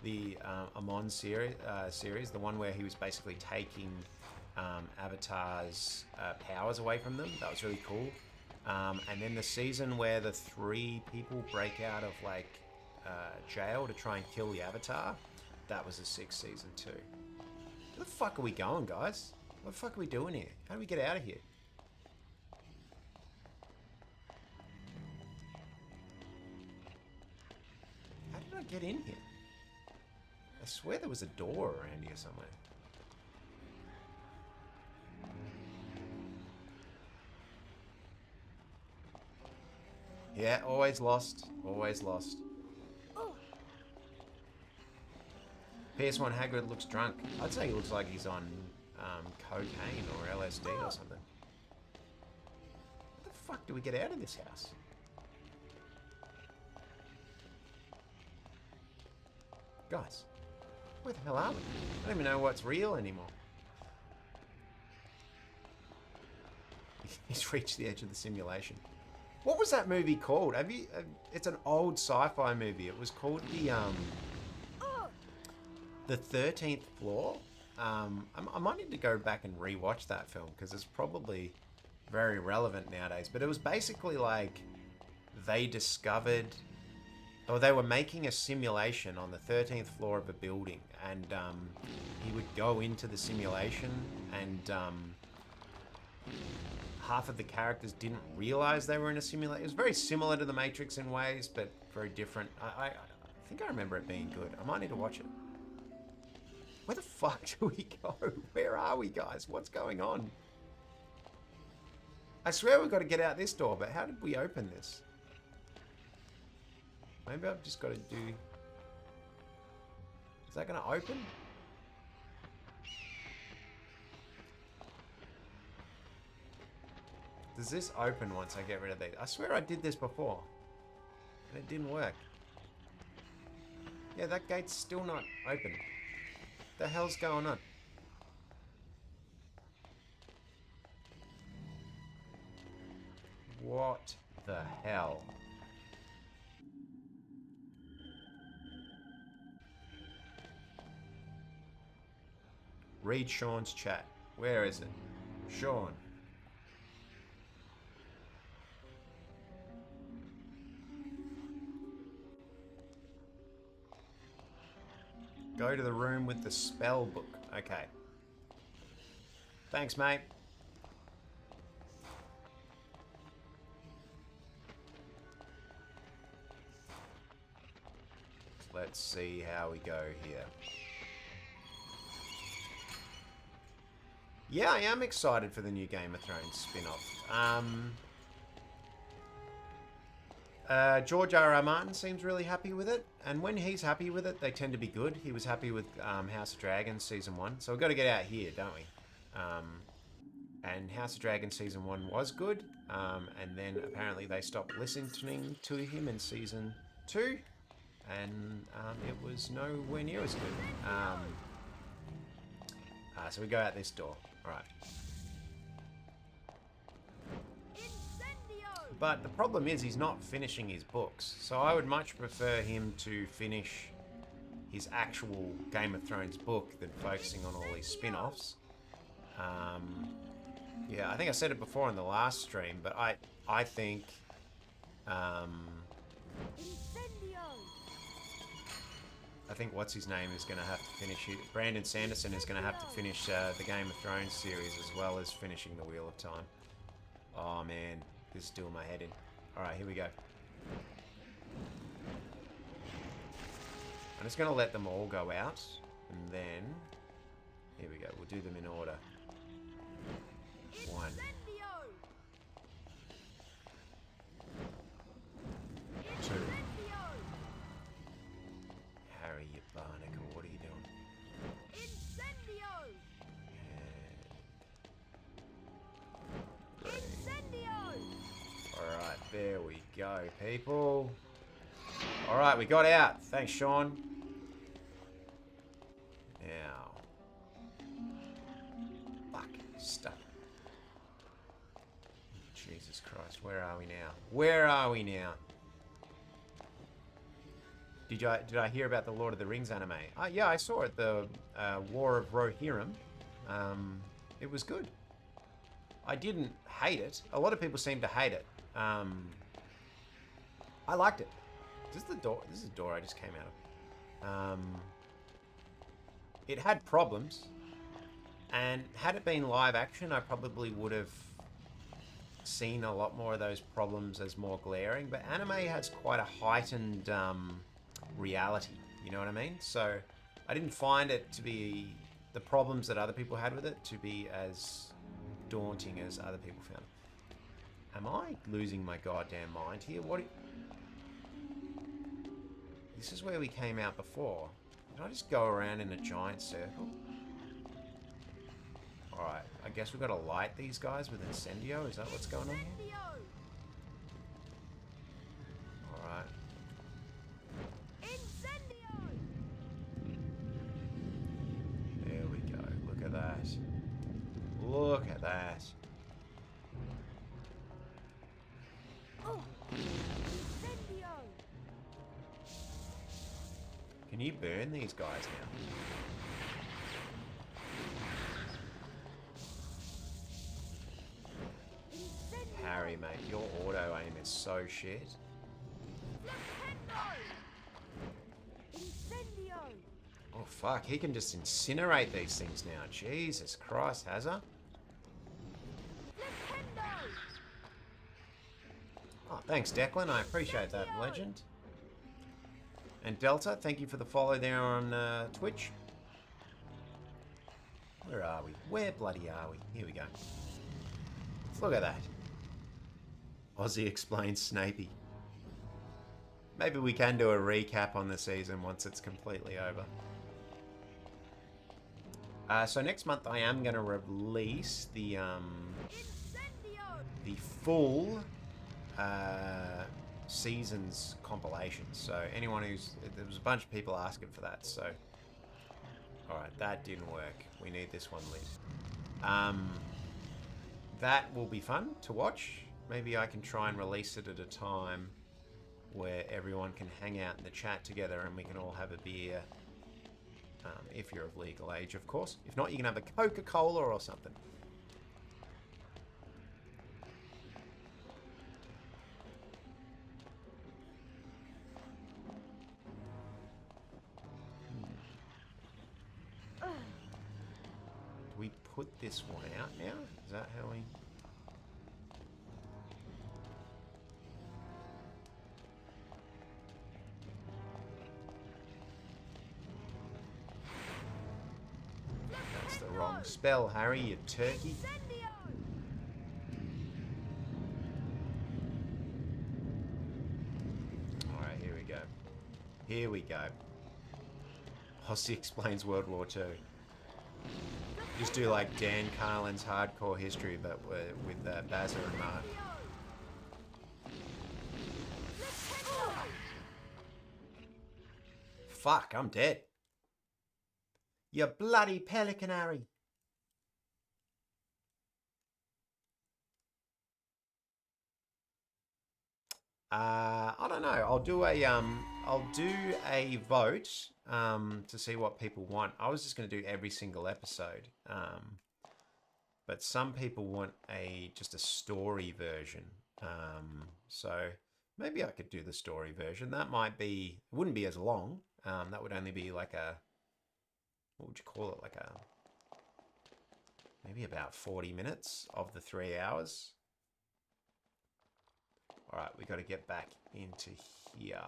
the Amon series, the one where he was basically taking Avatar's powers away from them. That was really cool. And then the season where the 3 people break out of like jail to try and kill the Avatar, that was a sick season too. Where the fuck are we going, guys? What the fuck are we doing here? How do we get out of here? How did I get in here? I swear there was a door around here somewhere. Yeah, always lost. Always lost. PS1 Hagrid looks drunk. I'd say he looks like he's on cocaine or LSD or something. How the fuck do we get out of this house? Guys, where the hell are we? I don't even know what's real anymore. He's reached the edge of the simulation. What was that movie called? Have you? It's an old sci-fi movie. It was called the 13th Floor. I might need to go back and rewatch that film because it's probably very relevant nowadays. But it was basically like they discovered, or they were making a simulation on the 13th floor of a building, and he would go into the simulation, and half of the characters didn't realize they were in a simulation. It was very similar to The Matrix in ways, but very different. I think I remember it being good. I might need to watch it. Where the fuck do we go? Where are we, guys? What's going on? I swear we've got to get out this door, but how did we open this? Maybe I've just got to do... Is that going to open? Does this open once I get rid of these? I swear I did this before. And it didn't work. Yeah, that gate's still not open. The hell's going on? What the hell? Read Sean's chat. Where is it? Sean. Go to the room with the spell book. Okay. Thanks, mate. Let's see how we go here. Yeah, I am excited for the new Game of Thrones spin-off. George R.R. Martin seems really happy with it, and when he's happy with it, they tend to be good. He was happy with House of Dragons Season 1, so we've got to get out here, don't we? And House of Dragons Season 1 was good, and then apparently they stopped listening to him in Season 2, and it was nowhere near as good. So we go out this door. Alright. But the problem is he's not finishing his books, so I would much prefer him to finish his actual Game of Thrones book than focusing on all these spin-offs. Yeah, I think I said it before in the last stream, but I think Incendio! I think what's his name is going to have to finish it. Brandon Sanderson is going to have to finish the Game of Thrones series as well as finishing the Wheel of Time. Oh man, this is doing my head in. All right, here we go. I'm just going to let them all go out, and then here we go. We'll do them in order. 1. Incendio! 2. Incendio! Harry, you barnacle, what are you doing? Incendio! And 3. Incendio! Alright, there we go, people. Alright, we got out. Thanks, Sean. Now. Fuck, stuck. Jesus Christ, where are we now? Where are we now? Did I hear about the Lord of the Rings anime? Yeah, I saw it, the War of Rohirrim. It was good. I didn't hate it. A lot of people seem to hate it. I liked it. Is this the door? This is the door I just came out of. It had problems, and had it been live action, I probably would have seen a lot more of those problems as more glaring. But anime has quite a heightened reality. You know what I mean? So I didn't find it to be the problems that other people had with it to be as daunting as other people found. Am I losing my goddamn mind here? What? This is where we came out before. Did I just go around in a giant circle? Alright, I guess we've got to light these guys with Incendio. Is that what's going on here? Incendio! Alright. Incendio! There we go. Look at that. Look at that. Oh! Incendio! Can you burn these guys now? Incendio! Harry, mate, your auto aim is so shit. Incendio! Oh, fuck. He can just incinerate these things now. Jesus Christ, has he? Oh, thanks, Declan. I appreciate that, legend. And Delta, thank you for the follow there on Twitch. Where are we? Where bloody are we? Here we go. Let's look at that. Aussie explains Snapey. Maybe we can do a recap on the season once it's completely over. So next month I am going to release the full seasons compilation. So anyone there was a bunch of people asking for that. So all right, that didn't work. We need this one lit. That will be fun to watch. Maybe I can try and release it at a time where everyone can hang out in the chat together and we can all have a beer. If you're of legal age, of course. If not, you can have a Coca-Cola or something. Do we put this one out now? Is that how we... That's the wrong spell, Harry, you turkey. Alright, here we go. Here we go. Hossie explains World War II. Just do like Dan Carlin's Hardcore History, but with Bazza and Mark. Fuck, I'm dead. You bloody pelican, Harry. I don't know. I'll do a vote to see what people want. I was just going to do every single episode. but some people want just a story version. So maybe I could do the story version. That might be, it wouldn't be as long. That would only be like what would you call it? Like maybe about 40 minutes of the 3 hours. All right, we got to get back into here.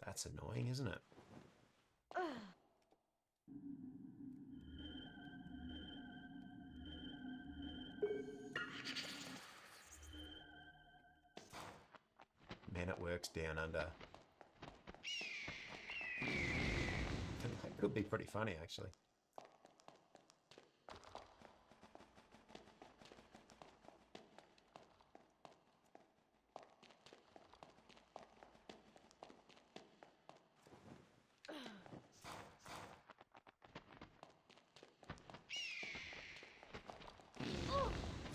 That's annoying, isn't it? Men at Work's Down Under. That could be pretty funny, actually.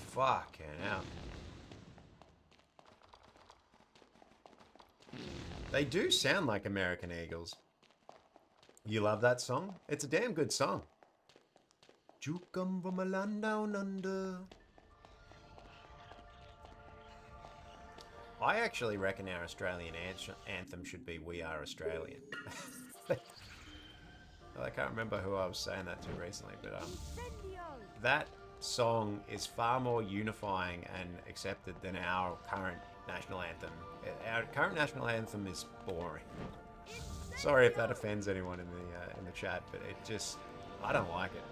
Fucking hell. They do sound like American Eagles. You love that song? It's a damn good song. You come from a land down under. I actually reckon our Australian anthem should be We Are Australian. I can't remember who I was saying that to recently, but that song is far more unifying and accepted than our current national anthem. Our current national anthem is boring. Sorry if that offends anyone in the chat, but I don't like it.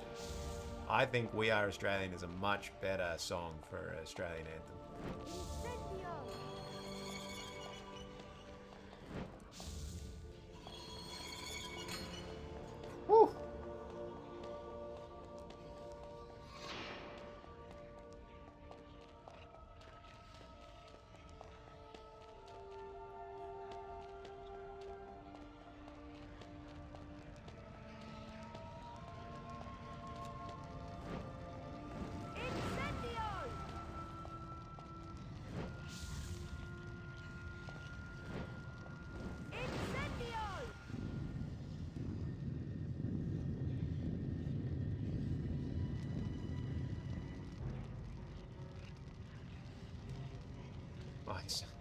I think We Are Australian is a much better song for an Australian anthem. Woo!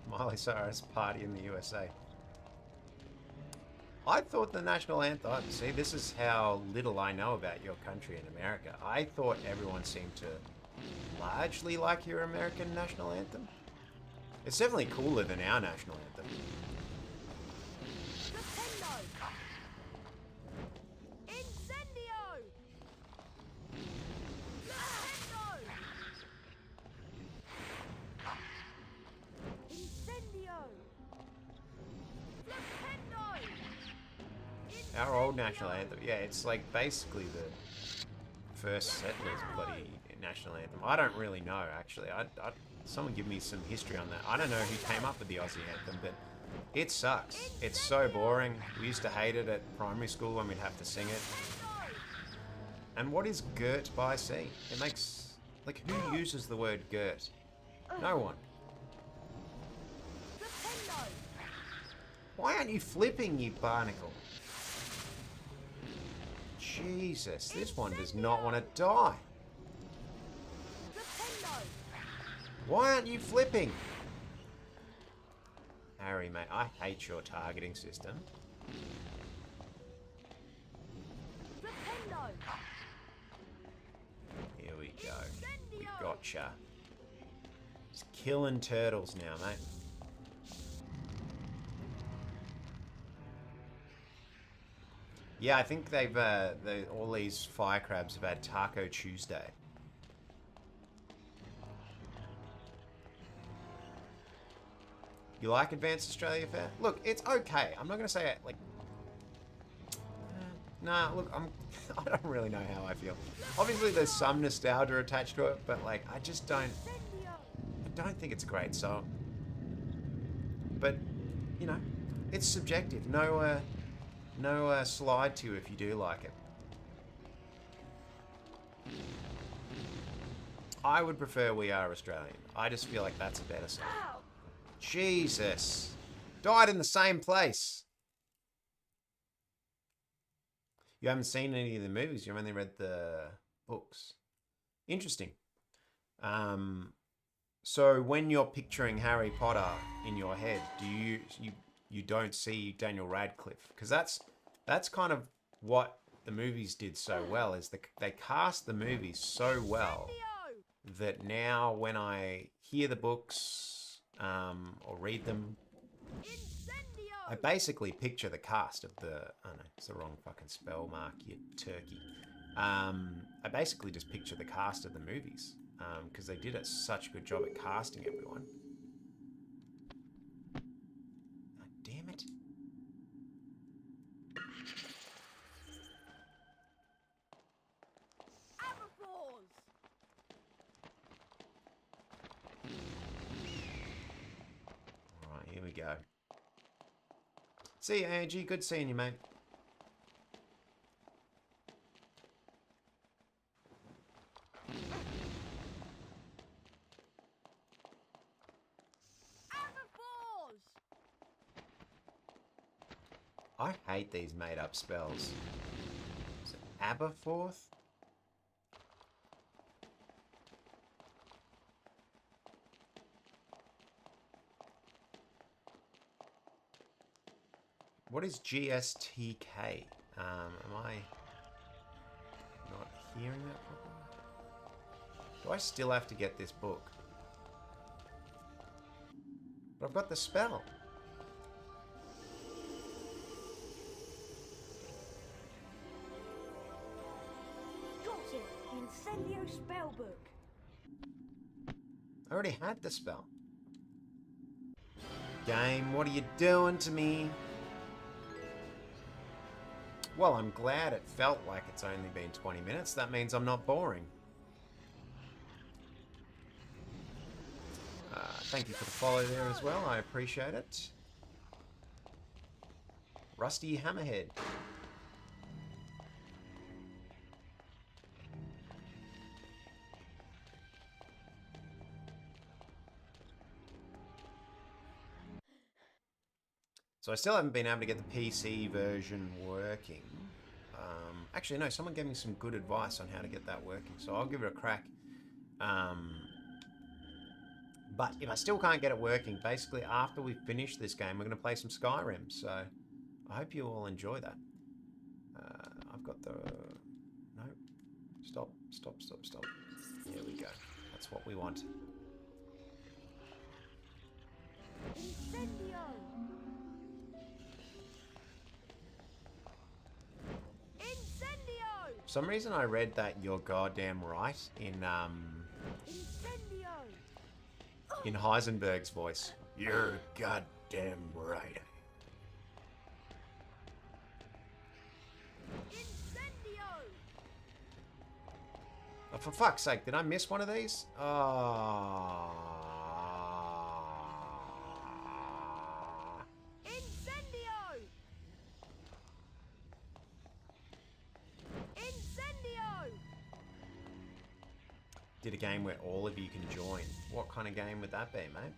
Miley Cyrus party in the USA. I thought the national anthem... See, this is how little I know about your country in America. I thought everyone seemed to largely like your American national anthem. It's definitely cooler than our national anthem. Our old national anthem, yeah, it's like basically the first settlers' bloody national anthem. I don't really know, actually. Someone give me some history on that. I don't know who came up with the Aussie anthem, but it sucks. It's so boring. We used to hate it at primary school when we'd have to sing it. And what is girt by sea? It makes... Like, who uses the word girt? No one. Why aren't you flipping, you barnacle? Jesus, this one does not want to die. Why aren't you flipping? Harry, mate, I hate your targeting system. Here we go. We gotcha. Just killing turtles now, mate. Yeah, I think they've all these fire crabs have had Taco Tuesday. You like Advanced Australia Fair? Look, it's okay. I'm not gonna say it like. Nah, look, I don't really know how I feel. Obviously, there's some nostalgia attached to it, but like, I don't think it's a great song. But, you know, it's subjective. No slide to you if you do like it. I would prefer We Are Australian. I just feel like that's a better song. Jesus. Died in the same place. You haven't seen any of the movies. You've only read the books. Interesting. So when you're picturing Harry Potter in your head, do you don't see Daniel Radcliffe? Because that's kind of what the movies did so well, is they cast the movies so well that now when I hear the books or read them, I basically picture the cast of the... Oh no, it's the wrong fucking spell mark, you turkey. I basically just picture the cast of the movies because they did such a good job at casting everyone. Oh, damn it. Alright, here we go. See you, Angie. Good seeing you, mate. I hate these made-up spells. Is it Aberforth? What is GSTK? Am I not hearing that properly? Do I still have to get this book? But I've got the spell. Got it! The Incendio spellbook. I already had the spell. Game, what are you doing to me? Well, I'm glad it felt like it's only been 20 minutes. That means I'm not boring. Thank you for the follow there as well. I appreciate it. Rusty Hammerhead. So I still haven't been able to get the PC version working. Actually, no, someone gave me some good advice on how to get that working, so I'll give it a crack. But if I still can't get it working, basically after we finish this game, we're going to play some Skyrim. So I hope you all enjoy that. I've got the... No. Stop, stop, stop, stop. Here we go. That's what we want. Incendio! Incendio! For some reason I read that you're goddamn right in Heisenberg's voice. You're goddamn right. Oh, for fuck's sake, did I miss one of these? Oh. Incendio! Incendio! Did a game where all of you can join. What kind of game would that be, mate?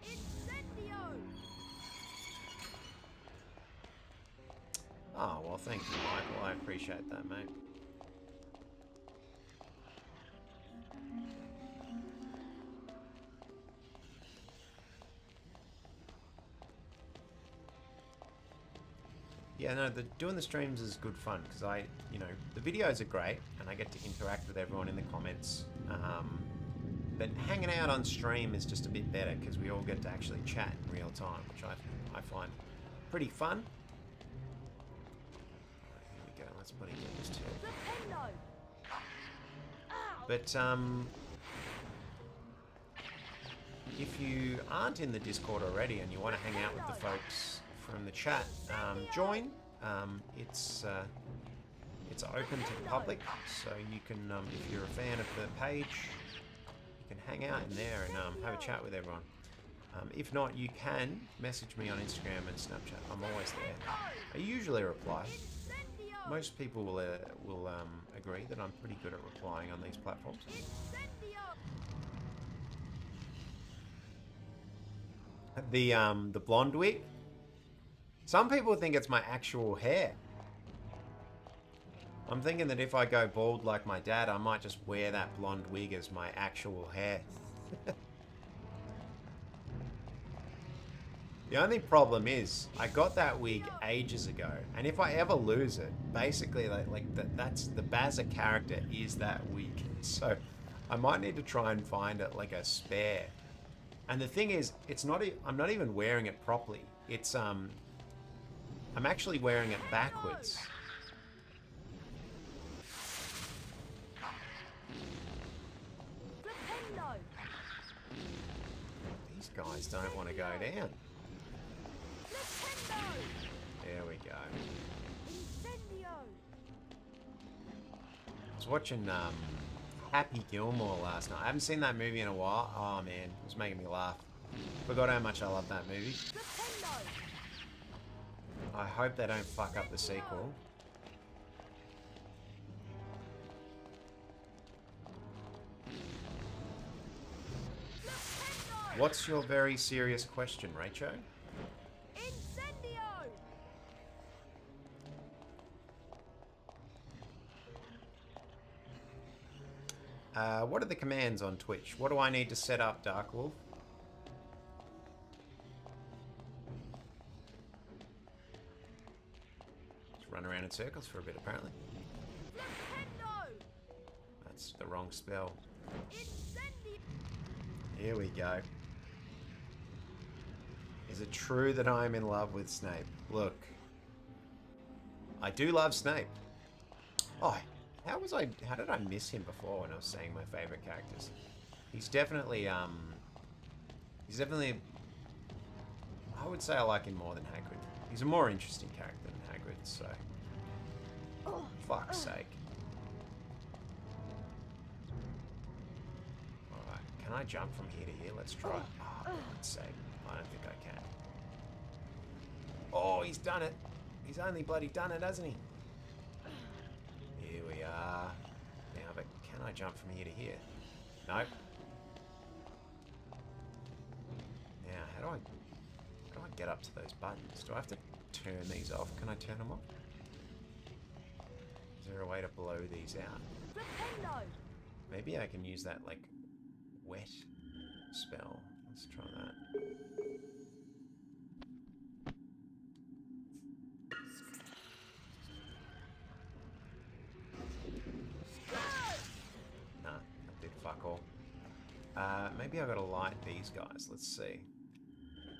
Incendio! Oh, well, thank you, Michael. I appreciate that, mate. Yeah, no, doing the streams is good fun because the videos are great and I get to interact with everyone in the comments. But hanging out on stream is just a bit better because we all get to actually chat in real time, which I find pretty fun. Here we go. Let's put in this too. But if you aren't in the Discord already and you want to hang out with the folks from the chat, join. It's open to the public, so you can, if you're a fan of the page, you can hang out in there and have a chat with everyone. If not, you can message me on Instagram and Snapchat. I'm always there. I usually reply. Most people will agree that I'm pretty good at replying on these platforms. The blonde wig. Some people think it's my actual hair. I'm thinking that if I go bald like my dad, I might just wear that blonde wig as my actual hair. The only problem is, I got that wig ages ago, and if I ever lose it, basically, that's the Bazza character is that wig. So, I might need to try and find it like a spare. And the thing is, it's not. I'm not even wearing it properly. It's I'm actually wearing it backwards. These guys don't want to go down. There we go. I was watching Happy Gilmore last night. I haven't seen that movie in a while. Oh man, it was making me laugh. Forgot how much I love that movie. I hope they don't fuck up the sequel. What's your very serious question, Rachel? What are the commands on Twitch? What do I need to set up, Dark Wolf? Just run around in circles for a bit, apparently. That's the wrong spell. Here we go. Is it true that I'm in love with Snape? Look. I do love Snape. Oh, how did I miss him before when I was saying my favorite characters? He's definitely, I would say I like him more than Hagrid. He's a more interesting character than Hagrid, so. Fuck's sake. Alright, can I jump from here to here? Let's try. Oh, for God's sake. I don't think I can. Oh, he's done it. He's only bloody done it, hasn't he? Here we are. Now, but can I jump from here to here? Nope. Now, how do I get up to those buttons? Do I have to turn these off? Can I turn them off? Is there a way to blow these out? Maybe I can use that, like, wet spell. Let's try that. Nah, that did fuck all. Maybe I gotta light these guys. Let's see.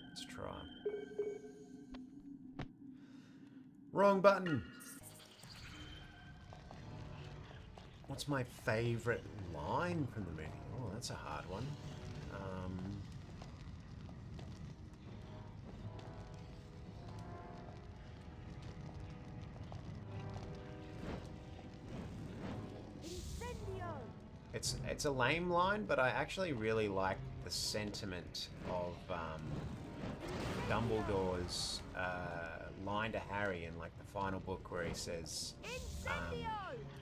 Let's try. Wrong button! What's my favorite line from the movie? Oh, that's a hard one. It's a lame line, but I actually really like the sentiment of Dumbledore's line to Harry in like the final book where he says,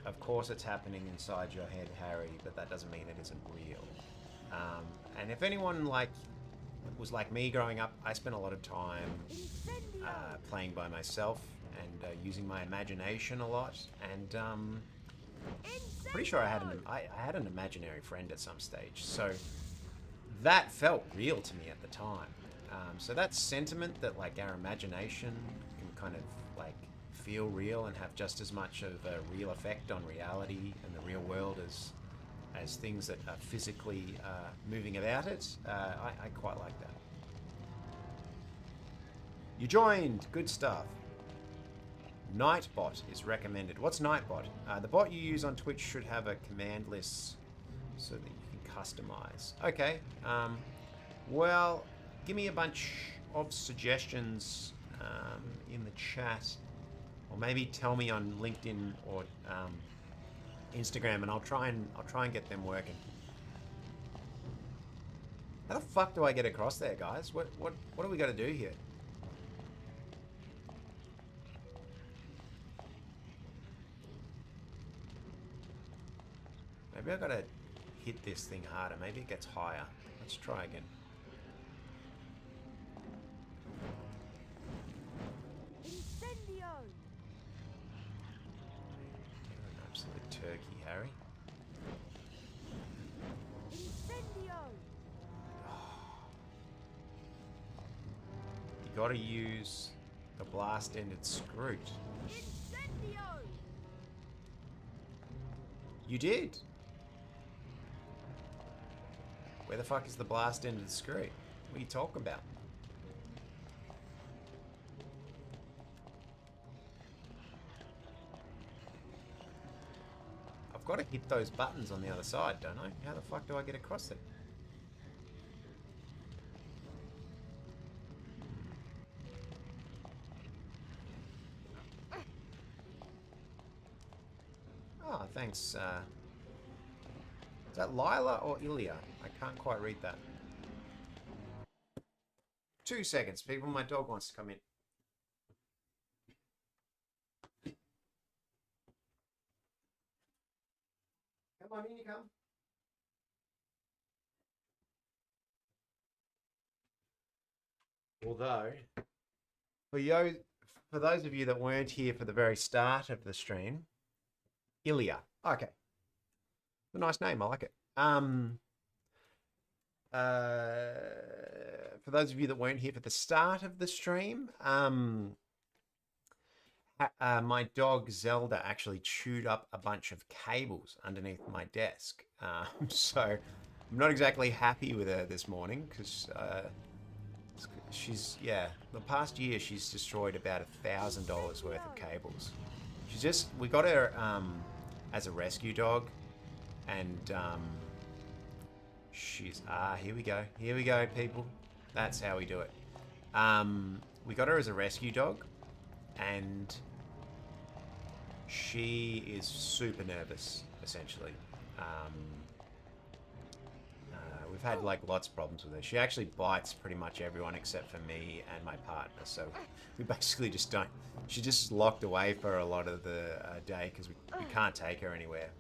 of course it's happening inside your head, Harry, but that doesn't mean it isn't real. And if anyone was like me growing up, I spent a lot of time playing by myself and using my imagination a lot, and pretty sure I had an imaginary friend at some stage, so that felt real to me at the time. So that sentiment that like our imagination can kind of like feel real and have just as much of a real effect on reality and the real world as things that are physically moving about it, I quite like that. You joined, good stuff. Nightbot is recommended. What's Nightbot? The bot you use on Twitch should have a command list so that you can customize. Okay. Well, give me a bunch of suggestions in the chat, or maybe tell me on LinkedIn or Instagram, and I'll try and get them working. How the fuck do I get across there, guys? What do we got to do here? Maybe I gotta hit this thing harder. Maybe it gets higher. Let's try again. Harry. Incendio! You gotta use the blast-ended scroot. Incendio! You did. Where the fuck is the blast-ended scroot? What are you talking about? I've got to hit those buttons on the other side, don't I? How the fuck do I get across it? Oh, thanks. Is that Lila or Ilya? I can't quite read that. 2 seconds, people. My dog wants to come in. Come on in, you come. Although, for those of you that weren't here for the very start of the stream, Ilya. Okay. It's a nice name. I like it. For those of you that weren't here for the start of the stream, my dog Zelda actually chewed up a bunch of cables underneath my desk. So I'm not exactly happy with her this morning because the past year she's destroyed about $1,000 worth of cables. We got her as a rescue dog, and here we go, people. That's how we do it. We got her as a rescue dog, and she is super nervous, essentially. We've had like lots of problems with her. She actually bites pretty much everyone except for me and my partner. So we basically just don't. She's just locked away for a lot of the day because we can't take her anywhere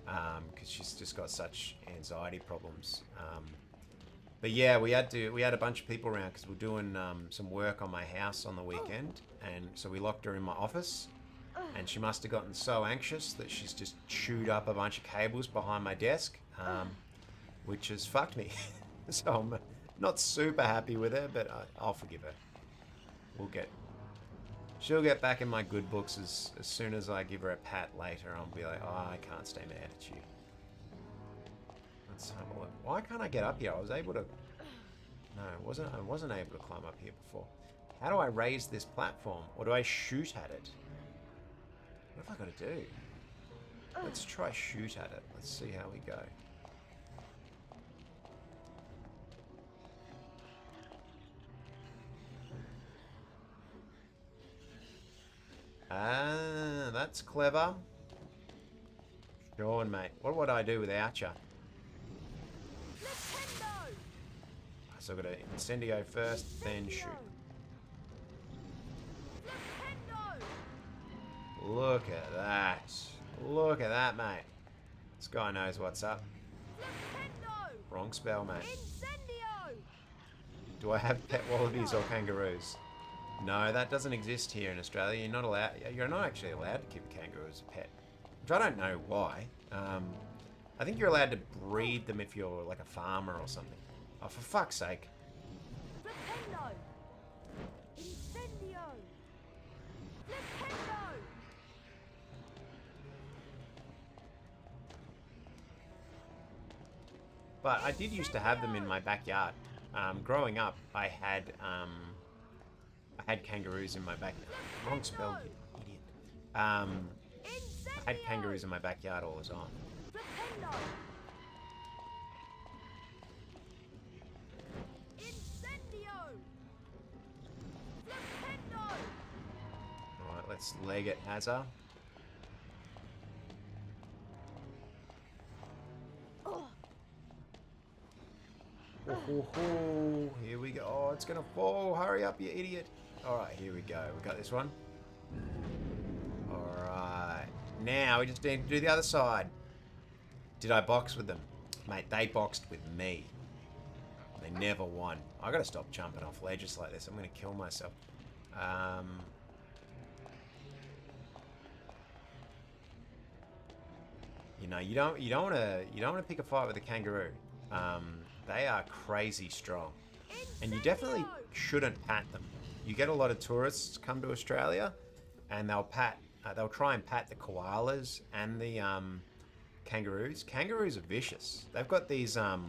because she's just got such anxiety problems. But yeah, we had a bunch of people around because we're doing some work on my house on the weekend, and so we locked her in my office. And she must have gotten so anxious that she's just chewed up a bunch of cables behind my desk, which has fucked me. So I'm not super happy with her, but I'll forgive her. She'll get back in my good books as soon as I give her a pat later. I'll be like, oh, I can't stay mad at you. Let's have a look. Why can't I get up here? I was able to... No, I wasn't able to climb up here before. How do I raise this platform? Or do I shoot at it? What have I got to do? Let's try shoot at it. Let's see how we go. Ah, that's clever. Sure, mate. What would I do without you? So I've got to incendio first, then shoot. Look at that. Look at that, mate. This guy knows what's up. Wrong spell, mate. Do I have pet wallabies or kangaroos? No, that doesn't exist here in Australia. You're not actually allowed to keep a kangaroo as a pet. Which I don't know why. I think you're allowed to breed them if you're like a farmer or something. Oh, for fuck's sake. But I did used to have them in my backyard. Growing up, I had kangaroos in my backyard. Wrong spell, you idiot. I had kangaroos in my backyard all the time. Alright, let's leg it, Hazza. Oh, here we go. Oh, it's gonna fall. Hurry up, you idiot. Alright, here we go. We got this one. Alright. Now we just need to do the other side. Did I box with them? Mate, they boxed with me. They never won. I gotta stop jumping off ledges like this. I'm gonna kill myself. You know, you don't want to pick a fight with a kangaroo. They are crazy strong, and you definitely shouldn't pat them. You get a lot of tourists come to Australia, and they'll try and pat the koalas and the kangaroos. Kangaroos are vicious. They've got these kind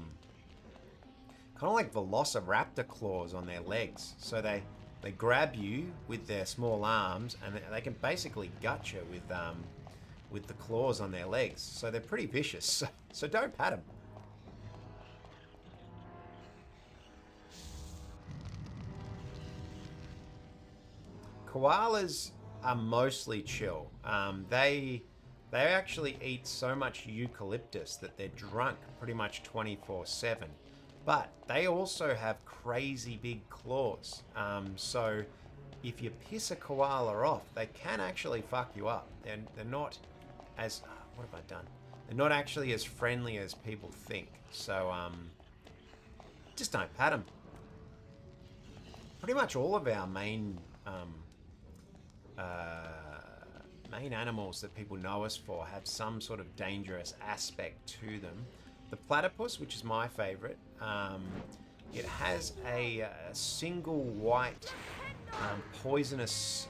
of like velociraptor claws on their legs, so they grab you with their small arms, and they can basically gut you with the claws on their legs. So they're pretty vicious. So don't pat them. Koalas are mostly chill. They actually eat so much eucalyptus that they're drunk pretty much 24/7. But they also have crazy big claws. So if you piss a koala off, they can actually fuck you up. They're not as... what have I done? They're not actually as friendly as people think. So just don't pat them. Pretty much all of our main animals that people know us for have some sort of dangerous aspect to them. The platypus, which is my favorite, it has a single white poisonous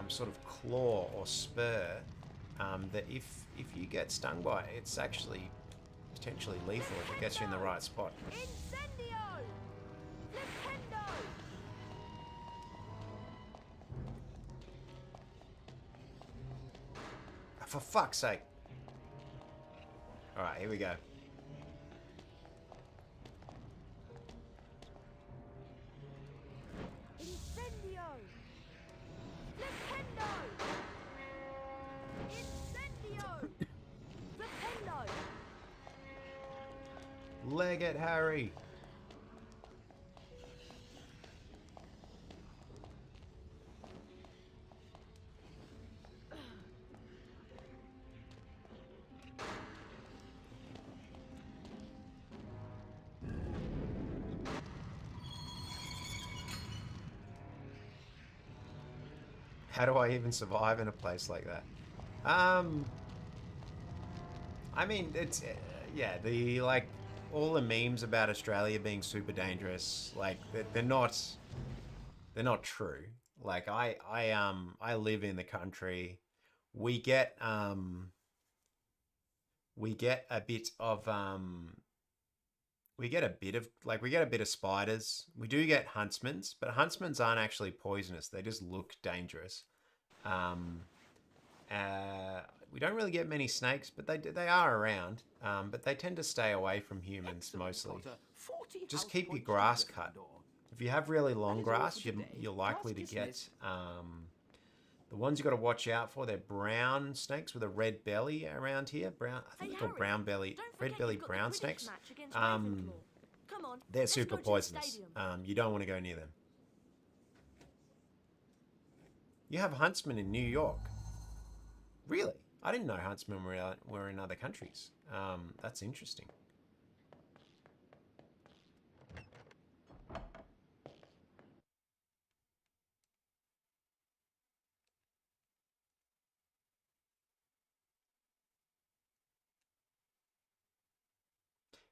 sort of claw or spur that if you get stung by it, it's actually potentially lethal if it gets you in the right spot. For fuck's sake. Alright, here we go. Incendio! Flipendo! Incendio! Flipendo! Leg it, Harry. How do I even survive in a place like that? I mean, it's yeah, the like all the memes about Australia being super dangerous, like they're not true. Like I live in the country. We get a bit of we get a bit of spiders. We do get huntsmans, but huntsmans aren't actually poisonous. They just look dangerous. We don't really get many snakes, but they are around. But they tend to stay away from humans mostly. Just keep your grass cut. If you have really long grass, you're likely to get the ones you got to watch out for. They're brown snakes with a red belly around here. Brown, I think they're called red belly brown snakes. They're super poisonous. You don't want to go near them. You have huntsmen in New York. Really? I didn't know huntsmen were in other countries. That's interesting.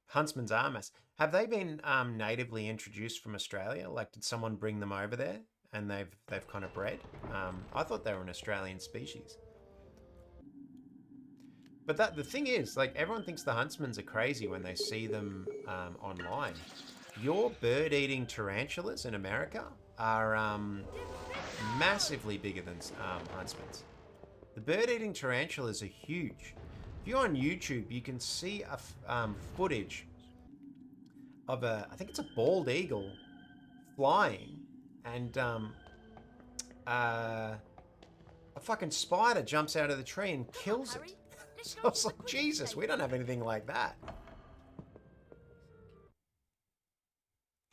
Huntsman's Armas. Have they been natively introduced from Australia? Like, did someone bring them over there and they've kind of bred? I thought they were an Australian species. But the thing is, like, everyone thinks the huntsmans are crazy when they see them online. Your bird-eating tarantulas in America are massively bigger than huntsmans. The bird-eating tarantulas are huge. If you're on YouTube, you can see a footage of I think it's a bald eagle flying, and a fucking spider jumps out of the tree and kills it. So I was like, Jesus, we don't have anything like that.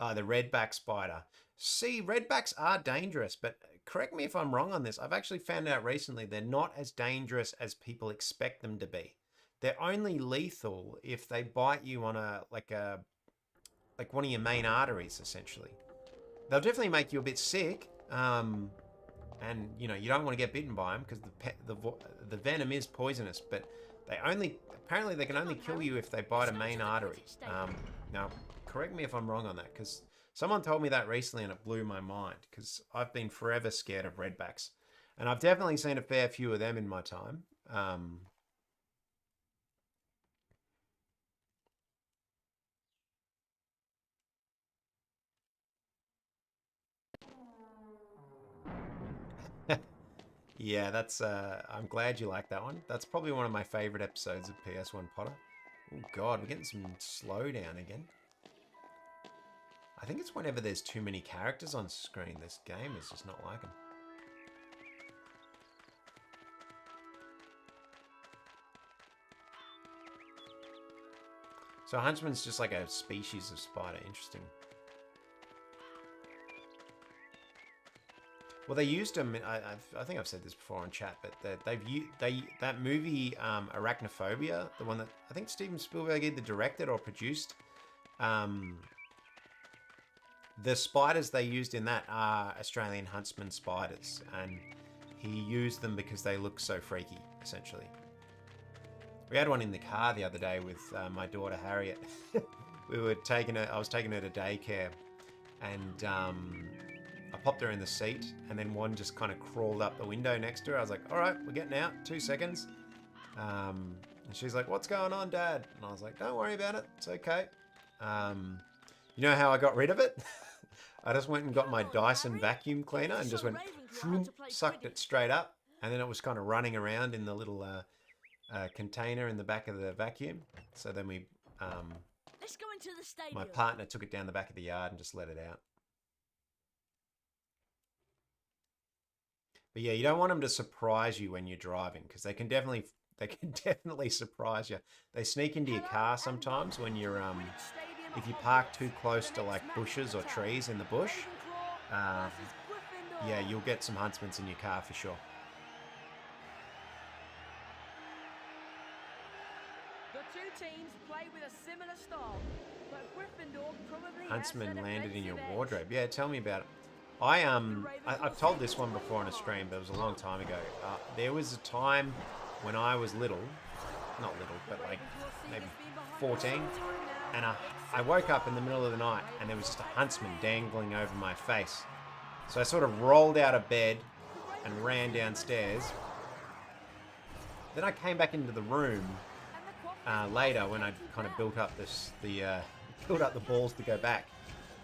Oh, the redback spider. See, redbacks are dangerous, but correct me if I'm wrong on this. I've actually found out recently they're not as dangerous as people expect them to be. They're only lethal if they bite you on like one of your main arteries, essentially. They'll definitely make you a bit sick, and you know you don't want to get bitten by them because the venom is poisonous. But Apparently they can only kill you if they bite a main artery. Now, correct me if I'm wrong on that, because someone told me that recently and it blew my mind, because I've been forever scared of redbacks. And I've definitely seen a fair few of them in my time. Yeah, that's. I'm glad you like that one. That's probably one of my favorite episodes of PS1 Potter. Oh God, we're getting some slowdown again. I think it's whenever there's too many characters on screen. This game is just not liking. So Huntsman's just like a species of spider. Interesting. Well, they used them. I think I've said this before on chat, but that movie Arachnophobia, the one that I think Steven Spielberg either directed or produced. The spiders they used in that are Australian huntsman spiders, and he used them because they look so freaky. Essentially, we had one in the car the other day with my daughter Harriet. I was taking her to daycare, and I popped her in the seat, and then one just kind of crawled up the window next to her. I was like, all right, we're getting out, 2 seconds. And she's like, what's going on, Dad? And I was like, don't worry about it, it's okay. You know how I got rid of it? I just went and got my Dyson vacuum cleaner and just went, sucked it straight up. And then it was kind of running around in the little container in the back of the vacuum. So then Let's go into the stadium. my partner took it down the back of the yard and just let it out. But yeah, you don't want them to surprise you when you're driving, because they can definitely surprise you. They sneak into your car sometimes when you're if you park too close to like bushes or trees in the bush. Yeah, you'll get some huntsmen in your car for sure. The two teams play with a similar style, but Gryffindor probably Huntsman landed in your wardrobe. Yeah, tell me about it. I've told this one before on a stream, but it was a long time ago. There was a time when I was little, not little, but like maybe 14, and I woke up in the middle of the night and there was just a huntsman dangling over my face. So I sort of rolled out of bed and ran downstairs. Then I came back into the room later when I kind of built up the balls to go back.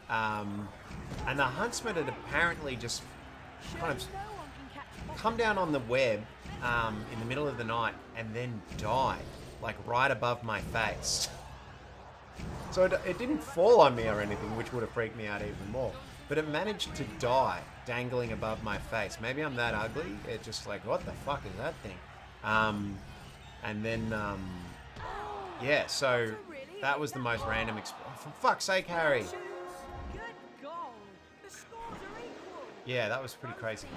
And the huntsman had apparently just kind of come down on the web in the middle of the night and then died, like right above my face. So it didn't fall on me or anything, which would have freaked me out even more. But it managed to die dangling above my face. Maybe I'm that ugly. It's just like, what the fuck is that thing? And then, yeah, so that was the most random experience. For fuck's sake, Harry. Yeah, that was pretty crazy.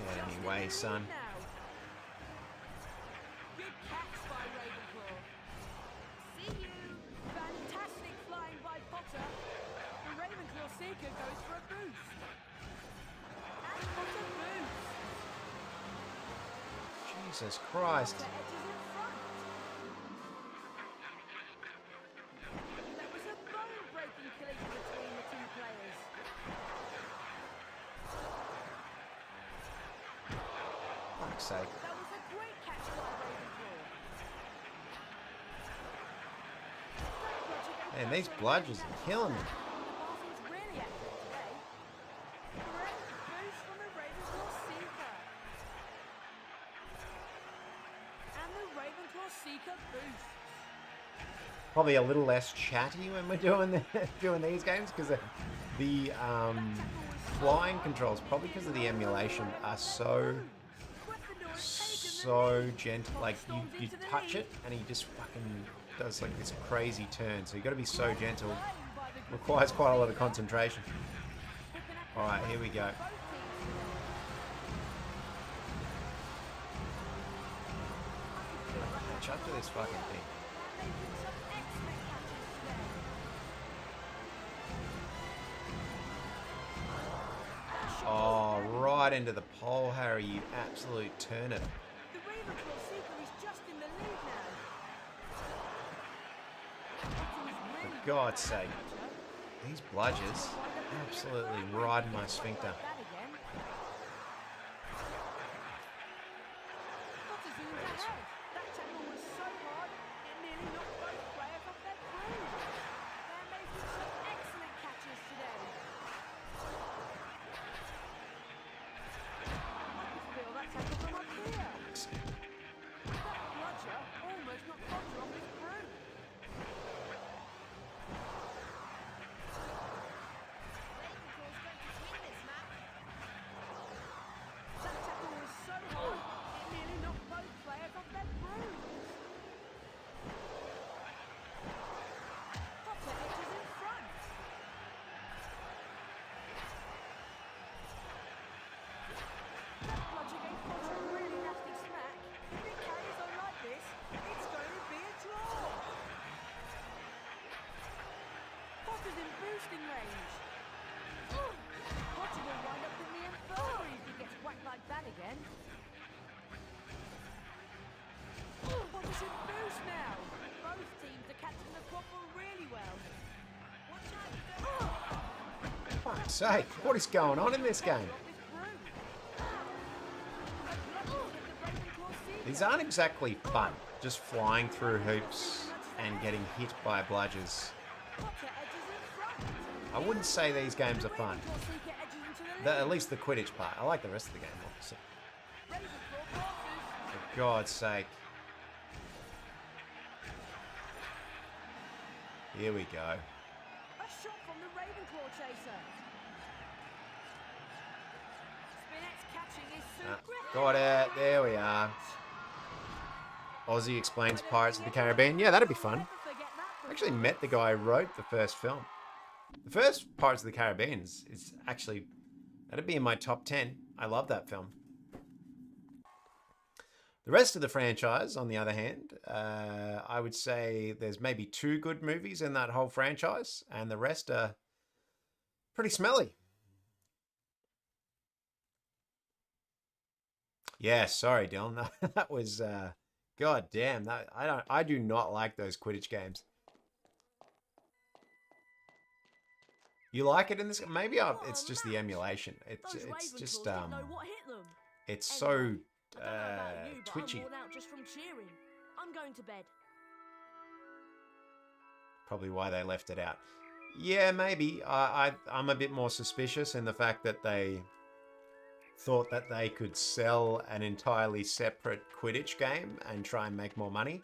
Yeah, anyway, son. Good catch by Ravenclaw. See you. Fantastic flying by Potter. The Ravenclaw Seeker goes for a boost. And Potter boosts. Jesus Christ. Potter edges in front. There was a bone-breaking collision between the two players. Fuck's sake. That was a great catch by Ravenclaw. Man, these bludgers are killing me. The passing's really accurate today. Great boost from the Ravenclaw Seeker. And the Ravenclaw Seeker boosts. Probably a little less chatty when we're doing these games, because the flying controls, probably because of the emulation, are so gentle. Like you touch it and he just fucking does like this crazy turn. So you got to be so gentle. Requires quite a lot of concentration. All right, here we go. Catch up to this fucking thing. Oh, right right into the pole, Harry, you absolute turnip. The Ravenclaw Seeker is just in the lead now. Potter was really For God's good at sake. that, Potter. These bludgers absolutely riding my sphincter. Like that again. Potter zooms ahead. That tackle was so hard, it nearly knocked both players off their groove. They're making some excellent catches today. I can feel that tackle from up here. That bludger almost knocked Potter off his groove. Ravenclaw's going to win this match. That tackle was so hard, it nearly knocked both players off their grooves. Potter edges in front. That bludger gave Potter a really nasty smack. If it carries on like this, it's going to be a draw. Potter's in boosting range. Potter will wind up in the infirmary if he gets whacked like that again. Potter's in boost now. Both teams are catching the quaffle really well. Watch out, you don't Fuck's sake, what is going on in this game? off his groove. A bludger hit the Ravenclaw Seeker. These aren't exactly fun, just flying through hoops and getting hit by bludgers. Potter edges in front. I wouldn't say these games are fun. Ravenclaw Seeker edges into the lead. At least the Quidditch part. I like the rest of the game more. So, Ravenclaw passes. for God's sake. Here we go. A shot from the Ravenclaw chaser. Spinet's catching is super. Got it. There we are. Aussie explains Pirates of the Caribbean. Yeah, that'd be fun. Never forget that I actually met the guy who wrote the first film. The first Pirates of the Caribbean is actually, that'd be in my top 10. I love that film. The rest of the franchise, on the other hand, I would say there's maybe 2 good movies in that whole franchise, and the rest are pretty smelly. Yeah, sorry, Dylan. That was, God damn. That I do not like those Quidditch games. You like it in this? Maybe it's just the emulation. It's Those just Ravenclaws didn't know what hit them. it's so Anyway, I don't know about you, but twitchy. I'm worn out just from cheering. I'm going to bed. Probably why they left it out. Yeah, maybe. I'm a bit more suspicious in the fact that they thought that they could sell an entirely separate Quidditch game and try and make more money.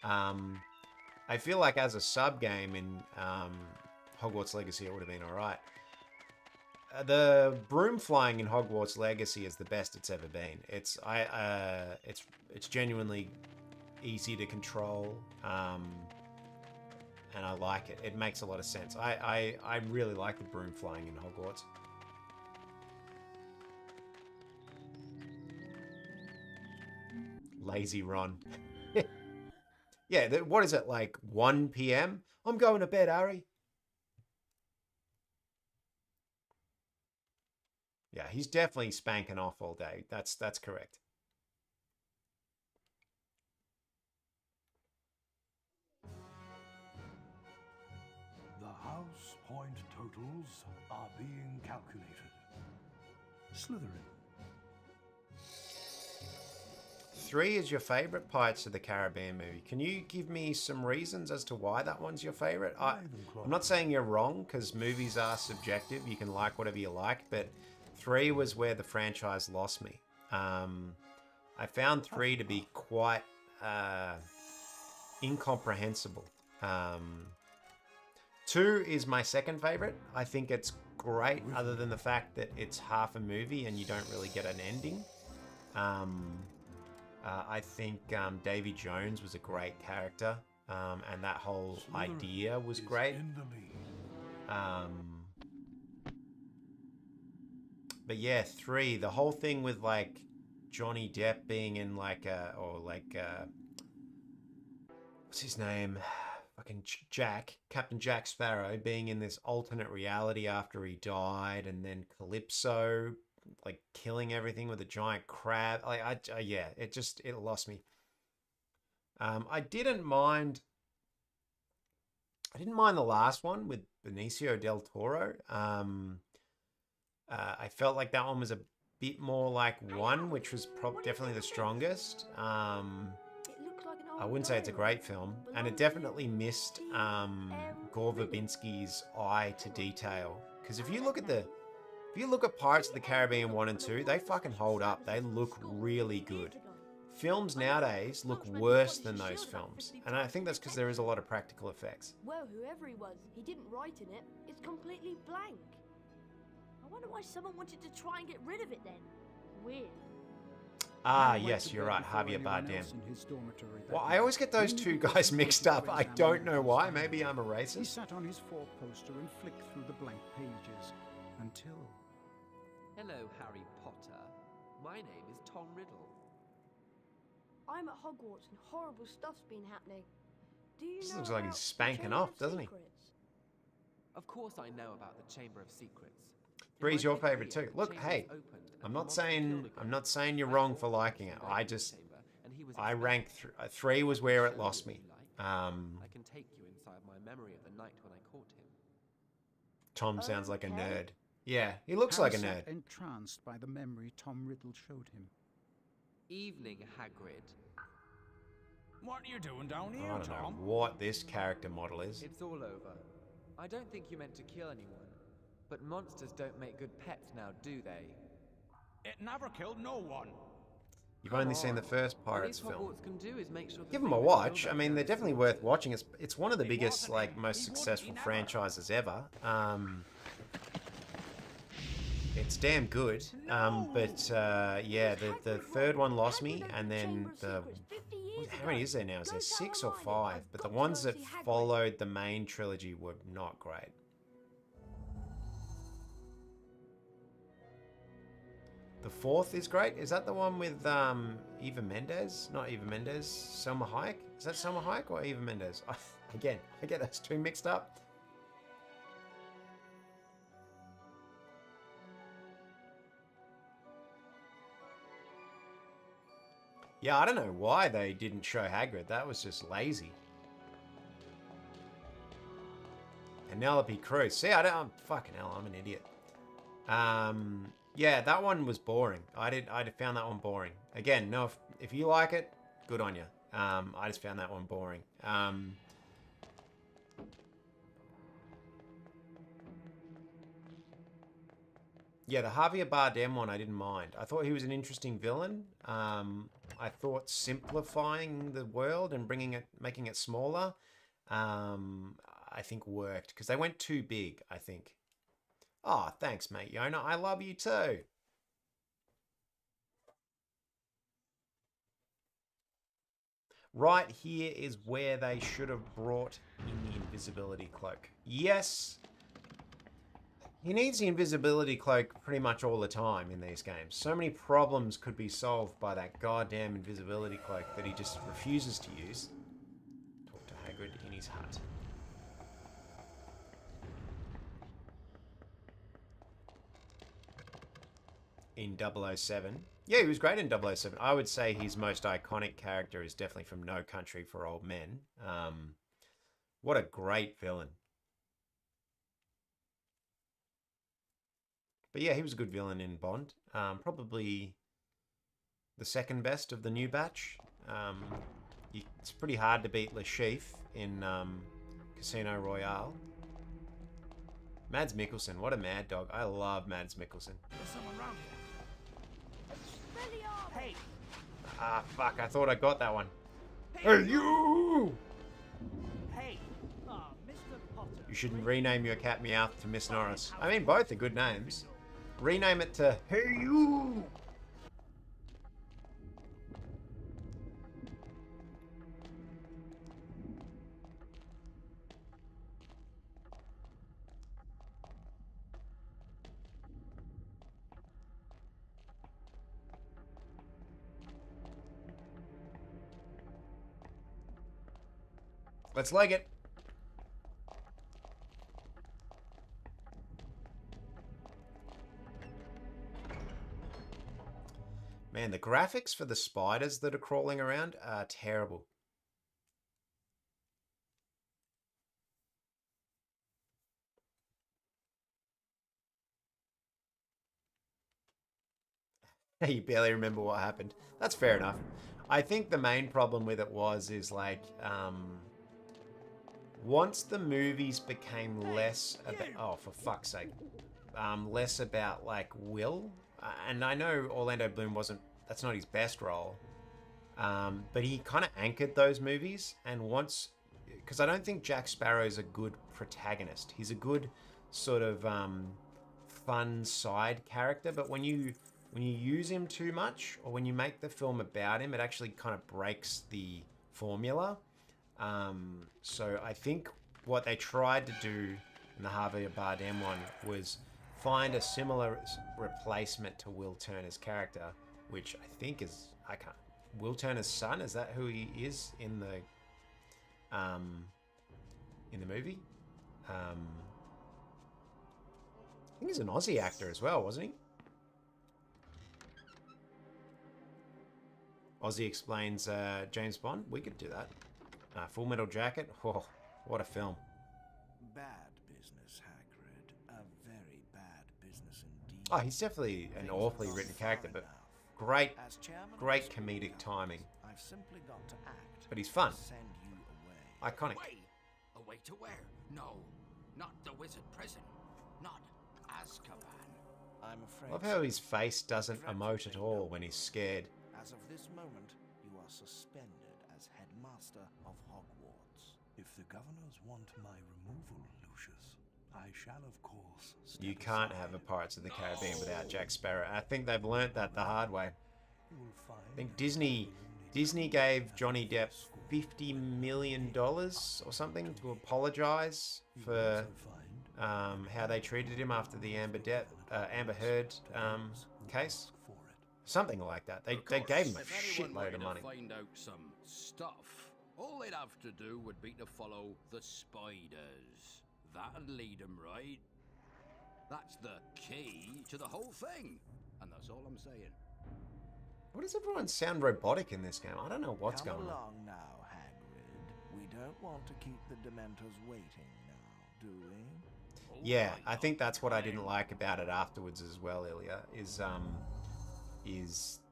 I feel like as a sub game in Hogwarts Legacy, it would have been all right. The broom flying in Hogwarts Legacy is the best it's ever been. It's genuinely easy to control, and I like it. It makes a lot of sense. I really like the broom flying in Hogwarts. Lazy Ron. Yeah, what is it, like 1 p.m.? I'm going to bed, Harry. Yeah, he's definitely spanking off all day. That's correct. The house point totals are being calculated. Slytherin. 3 is your favorite Pirates of the Caribbean movie. Can you give me some reasons as to why that one's your favorite? I'm not saying you're wrong, because movies are subjective. You can like whatever you like, but 3 was where the franchise lost me. I found 3 to be quite incomprehensible. 2 is my second favorite. I think it's great, other than the fact that it's half a movie and you don't really get an ending. I think Davy Jones was a great character, and that whole idea was great. But yeah, 3, the whole thing with like Johnny Depp being in like what's his name? Fucking Captain Jack Sparrow being in this alternate reality after he died, and then Calypso like killing everything with a giant crab. Yeah, it lost me. I didn't mind the last one with Benicio del Toro. I felt like that one was a bit more like one, which was definitely the strongest. I wouldn't say it's a great film, and it definitely missed Gore Verbinski's eye to detail. Because if you look at Pirates of the Caribbean 1 and 2, they fucking hold up. They look really good. Films nowadays look worse than those films, and I think that's because there is a lot of practical effects. Well, whoever he was, he didn't write in it. It's completely blank. I wonder why someone wanted to try and get rid of it then. Weird. Ah, yes, you're right, Javier Bardem. Well, I always get those two guys mixed up. I don't know why. Maybe I'm a He racist. sat on his four-poster and flicked through the blank pages until... Hello, Harry Potter. My name is Tom Riddle. I'm at Hogwarts and horrible stuff's been happening. Do you This know looks like about he's the spanking Chamber off, of doesn't he? Secrets? Of course I know about the Chamber of Secrets. In Three's my your fifth favorite year, too. the Look, chamber hey, was opened and I'm the not monster saying killed a guy. you're I wrong for fought liking it. him I in the just chamber, and he was I expelled. ranked three was where I it can lost show you me. if you like. I can take you inside my memory of the night when I caught him. Tom sounds like a Okay. nerd. Yeah, he looks Harry like a sat nerd. entranced by the memory Tom Riddle showed him. Evening, Hagrid. What are you doing down I here, don't know Tom? what this character model is. It's all over. I don't think you meant to kill anyone, but monsters don't make good pets now, do they? It never killed no one. You've only seen the first All Pirates these film. Hogwarts can do is make sure the Give them a thing that watch. killed I that mean, guy they're is definitely worth sorted. watching. It's one of the It biggest, wasn't like, him. most He wouldn't successful be never. franchises ever. It's damn good. Yeah, the third one lost me, and then how many is there now? Is there 6 or 5? But the ones that followed the main trilogy were not great. The fourth is great. Is that the one with Eva Mendes? Not Eva Mendes. Selma Hayek? Is that Selma Hayek or Eva Mendes? Again, I get those two mixed up. Yeah, I don't know why they didn't show Hagrid. That was just lazy. Penelope Cruz. See, I'm fucking hell. I'm an idiot. Yeah, that one was boring. I found that one boring. Again, no, if you like it, good on you. I just found that one boring. Yeah, the Javier Bardem one I didn't mind. I thought he was an interesting villain. I thought simplifying the world and making it smaller, I think worked because they went too big, I think. Oh, thanks, mate, Yona. I love you too. Right here is where they should have brought in the invisibility cloak. Yes, he needs the invisibility cloak pretty much all the time in these games. So many problems could be solved by that goddamn invisibility cloak that he just refuses to use. Talk to Hagrid in his hut. In 007. Yeah, he was great in 007. I would say his most iconic character is definitely from No Country for Old Men. What a great villain. But yeah, he was a good villain in Bond. Probably the second best of the new batch. It's pretty hard to beat Le Chiffre in Casino Royale. Mads Mikkelsen, what a mad dog. I love Mads Mikkelsen. There's someone around here. Hey! Ah, fuck, I thought I got that one. Hey, you! Hey! Mr. Potter. You shouldn't rename your cat Meowth to Miss Norris. I mean, both are good names. Rename it to Hey You! Let's leg it. Man, the graphics for the spiders that are crawling around are terrible. You barely remember what happened. That's fair enough. I think the main problem with it is like, once the movies became less about, oh, for fuck's sake, less about like Will, and I know Orlando Bloom that's not his best role, but he kind of anchored those movies, and once, because I don't think Jack Sparrow's a good protagonist. He's a good sort of fun side character, but when you use him too much, or when you make the film about him, it actually kind of breaks the formula. So I think what they tried to do in the Javier Bardem one was find a similar replacement to Will Turner's character, which I think is, Will Turner's son, is that who he is in the movie? I think he's an Aussie actor as well, wasn't he? Aussie Explains James Bond. We could do that. Full Metal Jacket. Oh, what a film. Bad business, Hagrid. A very bad business indeed. Oh, he's definitely an awfully written character, but great comedic timing. I've simply got to act. But he's fun. Send you away. Iconic. Away to where? No, not the wizard prison. Not Azkaban. I'm afraid. Love how his face doesn't emote at all when he's scared. As of this moment, you are suspended as headmaster of Hogwarts. If the governors want my removal, Lucius, I shall of course. You can't have a Pirates of the Caribbean without Jack Sparrow. I think they've learnt that the hard way. I think Disney gave Johnny Depp $50 million or something to apologize for how they treated him after the Amber Heard case. Something like that. They gave him a shitload of money. To find out some stuff, all they'd have to do would be to follow the spiders. That'd lead them right. That's the key to the whole thing. And that's all I'm saying. Why does everyone sound robotic in this game? I don't know what's going on. Come along now, Hagrid. We don't want to keep the Dementors waiting now, do we? Yeah, I think that's what I didn't like about it afterwards as well, Ilya, is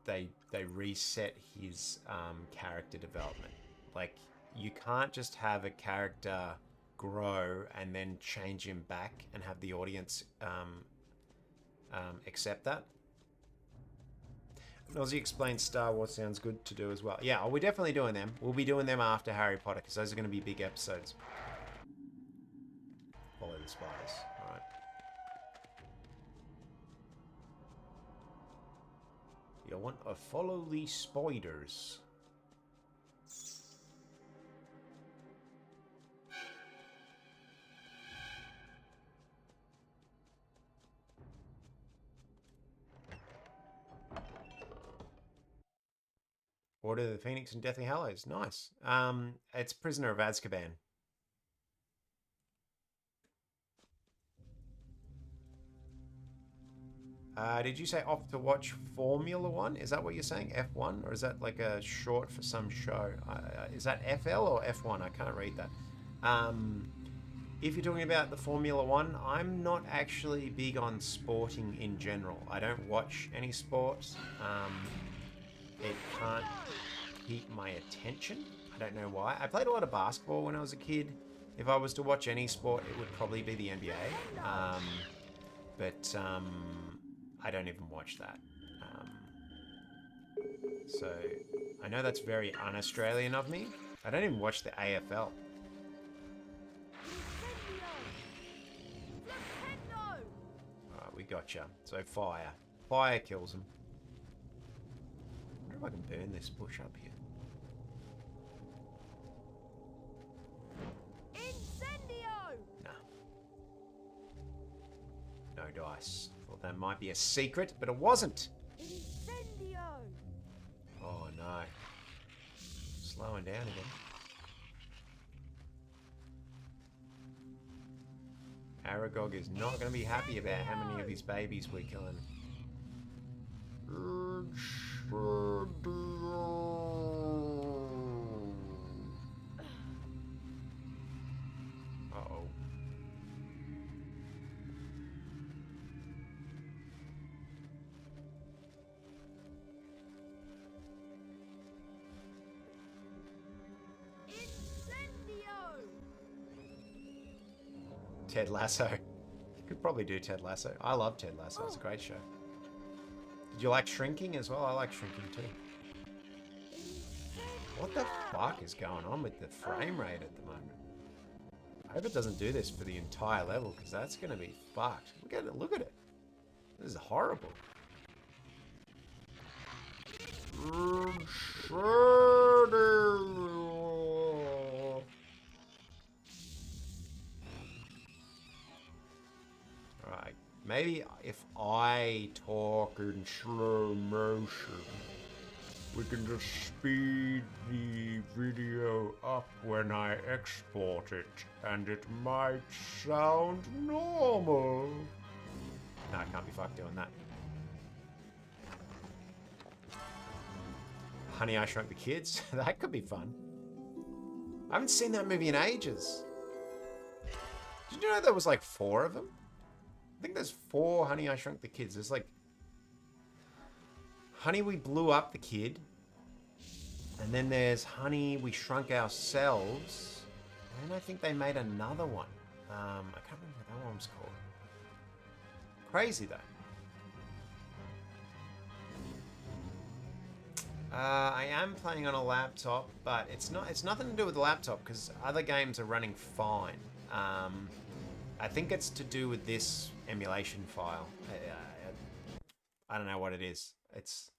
they reset his character development. Like, you can't just have a character grow and then change him back and have the audience accept that. Nosy Explains Star Wars sounds good to do as well. Yeah, we're definitely doing them. We'll be doing them after Harry Potter, because those are going to be big episodes. Follow the spiders. All right. You want to follow the spiders. Order of the Phoenix and Deathly Hallows. Nice. It's Prisoner of Azkaban. Did you say off to watch Formula One? Is that what you're saying? F1? Or is that like a short for some show? Is that FL or F1? I can't read that. If you're talking about the Formula One, I'm not actually big on sporting in general. I don't watch any sports. It can't keep my attention. I don't know why. I played a lot of basketball when I was a kid. If I was to watch any sport, it would probably be the NBA. But I don't even watch that. So I know that's very un-Australian of me. I don't even watch the AFL. Alright, we gotcha. So fire. Fire kills him. I wonder if I can burn this bush up here. Incendio! No. No dice. Thought that might be a secret, but it wasn't. Incendio! Oh no. Slowing down again. Aragog is not going to be happy about how many of his babies we're killing. Uh-oh. Ted Lasso. You could probably do Ted Lasso. I love Ted Lasso. It's a great show. Did you like Shrinking as well? I like Shrinking too. What the fuck is going on with the frame rate at the moment? I hope it doesn't do this for the entire level, because that's going to be fucked. Look at it. Look at it. This is horrible. Alright, maybe if I talk in slow motion, we can just speed the video up when I export it, and it might sound normal. No, I can't be fucked doing that. Honey, I Shrunk the Kids. That could be fun. I haven't seen that movie in ages. Did you know there was like 4 of them? I think there's 4 Honey, I Shrunk the Kids. There's like Honey, We Blew Up the Kid. And then there's Honey, We Shrunk Ourselves. And I think they made another one. I can't remember what that one was called. Crazy though. I am playing on a laptop, but it's nothing to do with the laptop because other games are running fine. I think it's to do with this emulation file. I don't know what it is. It's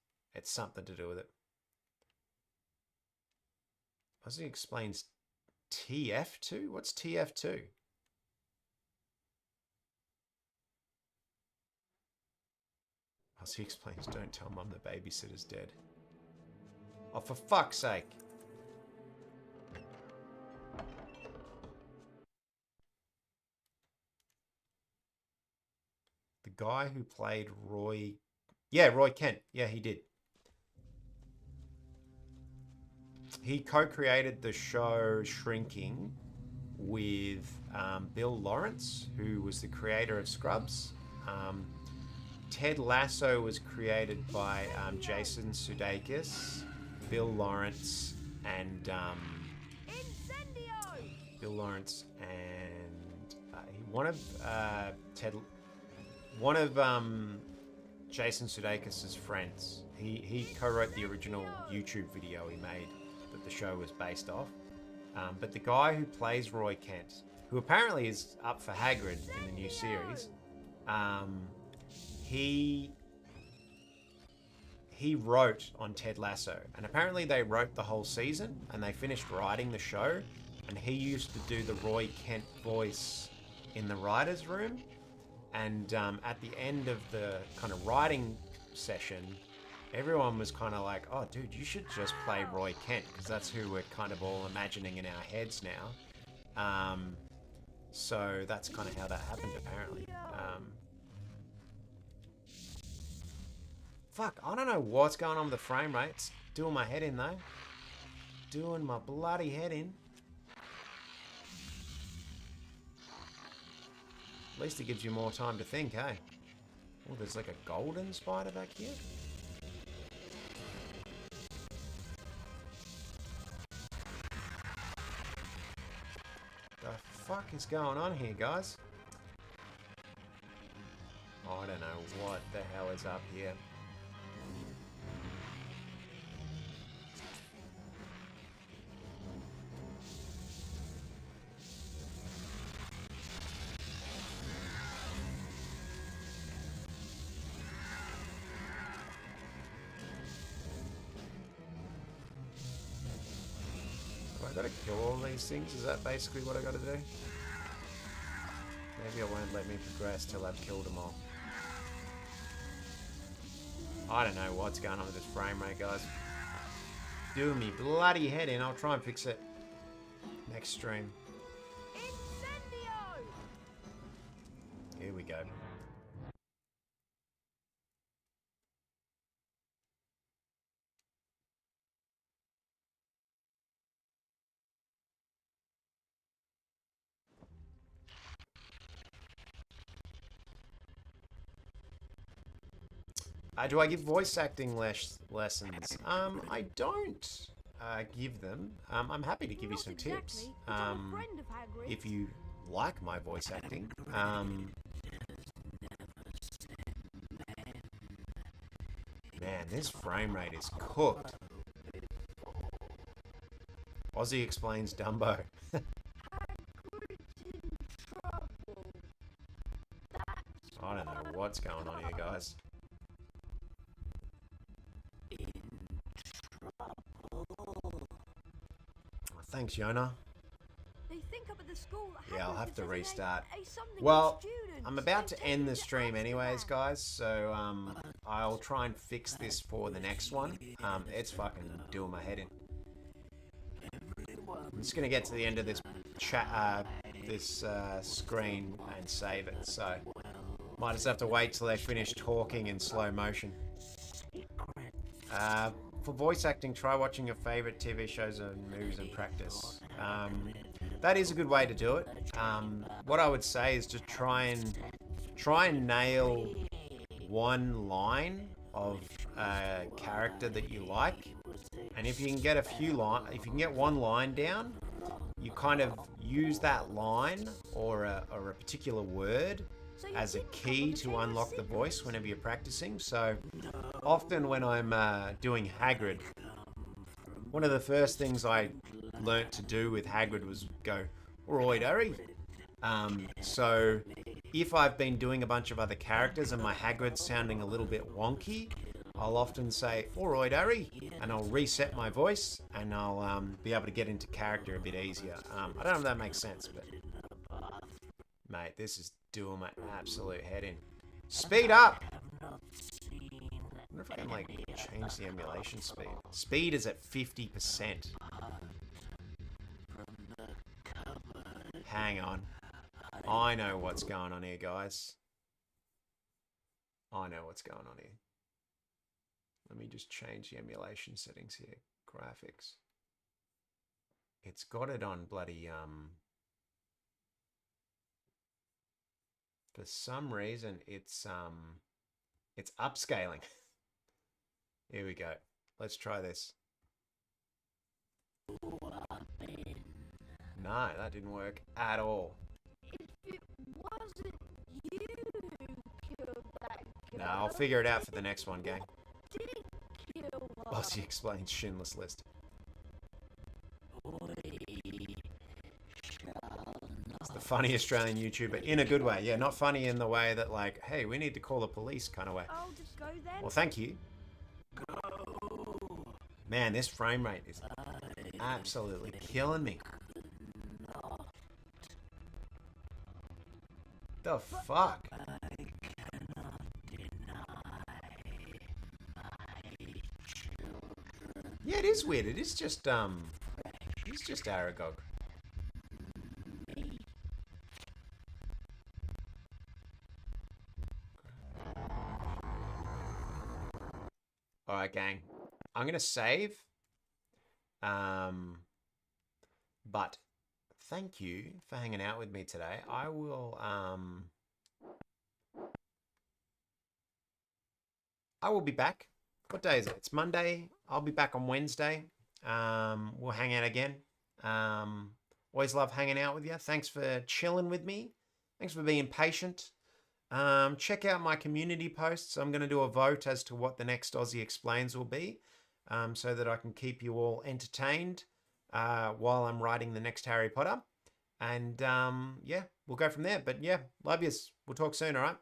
something to do with it. Ozzy explains TF2? What's TF2? Ozzy explains, don't tell Mum the babysitter's dead. Oh, for fuck's sake. The guy who played Roy... Yeah, Roy Kent. Yeah, he did. He co-created the show Shrinking with Bill Lawrence, who was the creator of Scrubs. Ted Lasso was created by Jason Sudeikis, Bill Lawrence, and one of Jason Sudeikis' friends. He co-wrote the original YouTube video he made that the show was based off. But the guy who plays Roy Kent, who apparently is up for Hagrid in the new series, he wrote on Ted Lasso, and apparently they wrote the whole season and they finished writing the show, and he used to do the Roy Kent voice in the writer's room, and at the end of the kind of writing session, everyone was kind of like, oh dude, you should just play Roy Kent, because that's who we're kind of all imagining in our heads now. So that's kind of how that happened apparently. Fuck, I don't know what's going on with the frame rate. It's doing my head in though. Doing my bloody head in. At least it gives you more time to think, hey? Oh, there's like a golden spider back here. The fuck is going on here, guys? I don't know what the hell is up here. I gotta kill all these things? Is that basically what I gotta do? Maybe it won't let me progress till I've killed them all. I don't know what's going on with this frame rate, guys. Doing me bloody head in. I'll try and fix it next stream. Here we go. Do I give voice acting lessons? I don't give them. I'm happy to give you some tips. If you like my voice acting. Man, this frame rate is cooked. Aussie explains Dumbo. I don't know what's going on here, guys. Thanks, Yona. They think up at the school that Yeah, I'll Hagrid have to designates restart. a something Well, for students I'm about and to take end them the to stream anyways, Azkaban. guys. So I'll try and fix this for the next one. It's fucking doing my head in. I'm just gonna get to the end of this chat, screen and save it. So might just have to wait till they finish talking in slow motion. For voice acting, try watching your favorite TV shows and movies and practice. That is a good way to do it. What I would say is just try and nail one line of a character that you like, and if you can get if you can get one line down, you kind of use that line or a particular word as a key to unlock the voice whenever you're practicing. So often when I'm doing Hagrid, one of the first things I learnt to do with Hagrid was go, "Alright, Harry." So if I've been doing a bunch of other characters and my Hagrid's sounding a little bit wonky, I'll often say, "Alright, Harry," and I'll reset my voice and I'll be able to get into character a bit easier. I don't know if that makes sense, but mate, this is doing my absolute head in. Speed up! I wonder if I can like change the emulation speed. Speed is at 50%. Hang on. I know what's going on here, guys. I know what's going on here. Let me just change the emulation settings here. Graphics. It's got it on bloody for some reason it's upscaling. Here we go. Let's try this. No, that didn't work at all. If it wasn't you who killed that No, I'll figure it out for the next one, gang. did kill her. Aussie explains Schindler's List. It's the funny Australian YouTuber in a good way. Yeah, not funny in the way that like, hey, we need to call the police kind of way. I'll just go then. Well, thank you. Man, this frame rate is absolutely killing me. The fuck? Yeah, it is weird. It is just Aragog. All right, gang. I'm gonna save. But thank you for hanging out with me today. I will be back. What day is it? It's Monday. I'll be back on Wednesday. We'll hang out again. Always love hanging out with you. Thanks for chilling with me. Thanks for being patient. Check out my community posts. I'm going to do a vote as to what the next Aussie Explains will be, so that I can keep you all entertained while I'm writing the next Harry Potter. And yeah, we'll go from there. But yeah, love yous. We'll talk soon, all right?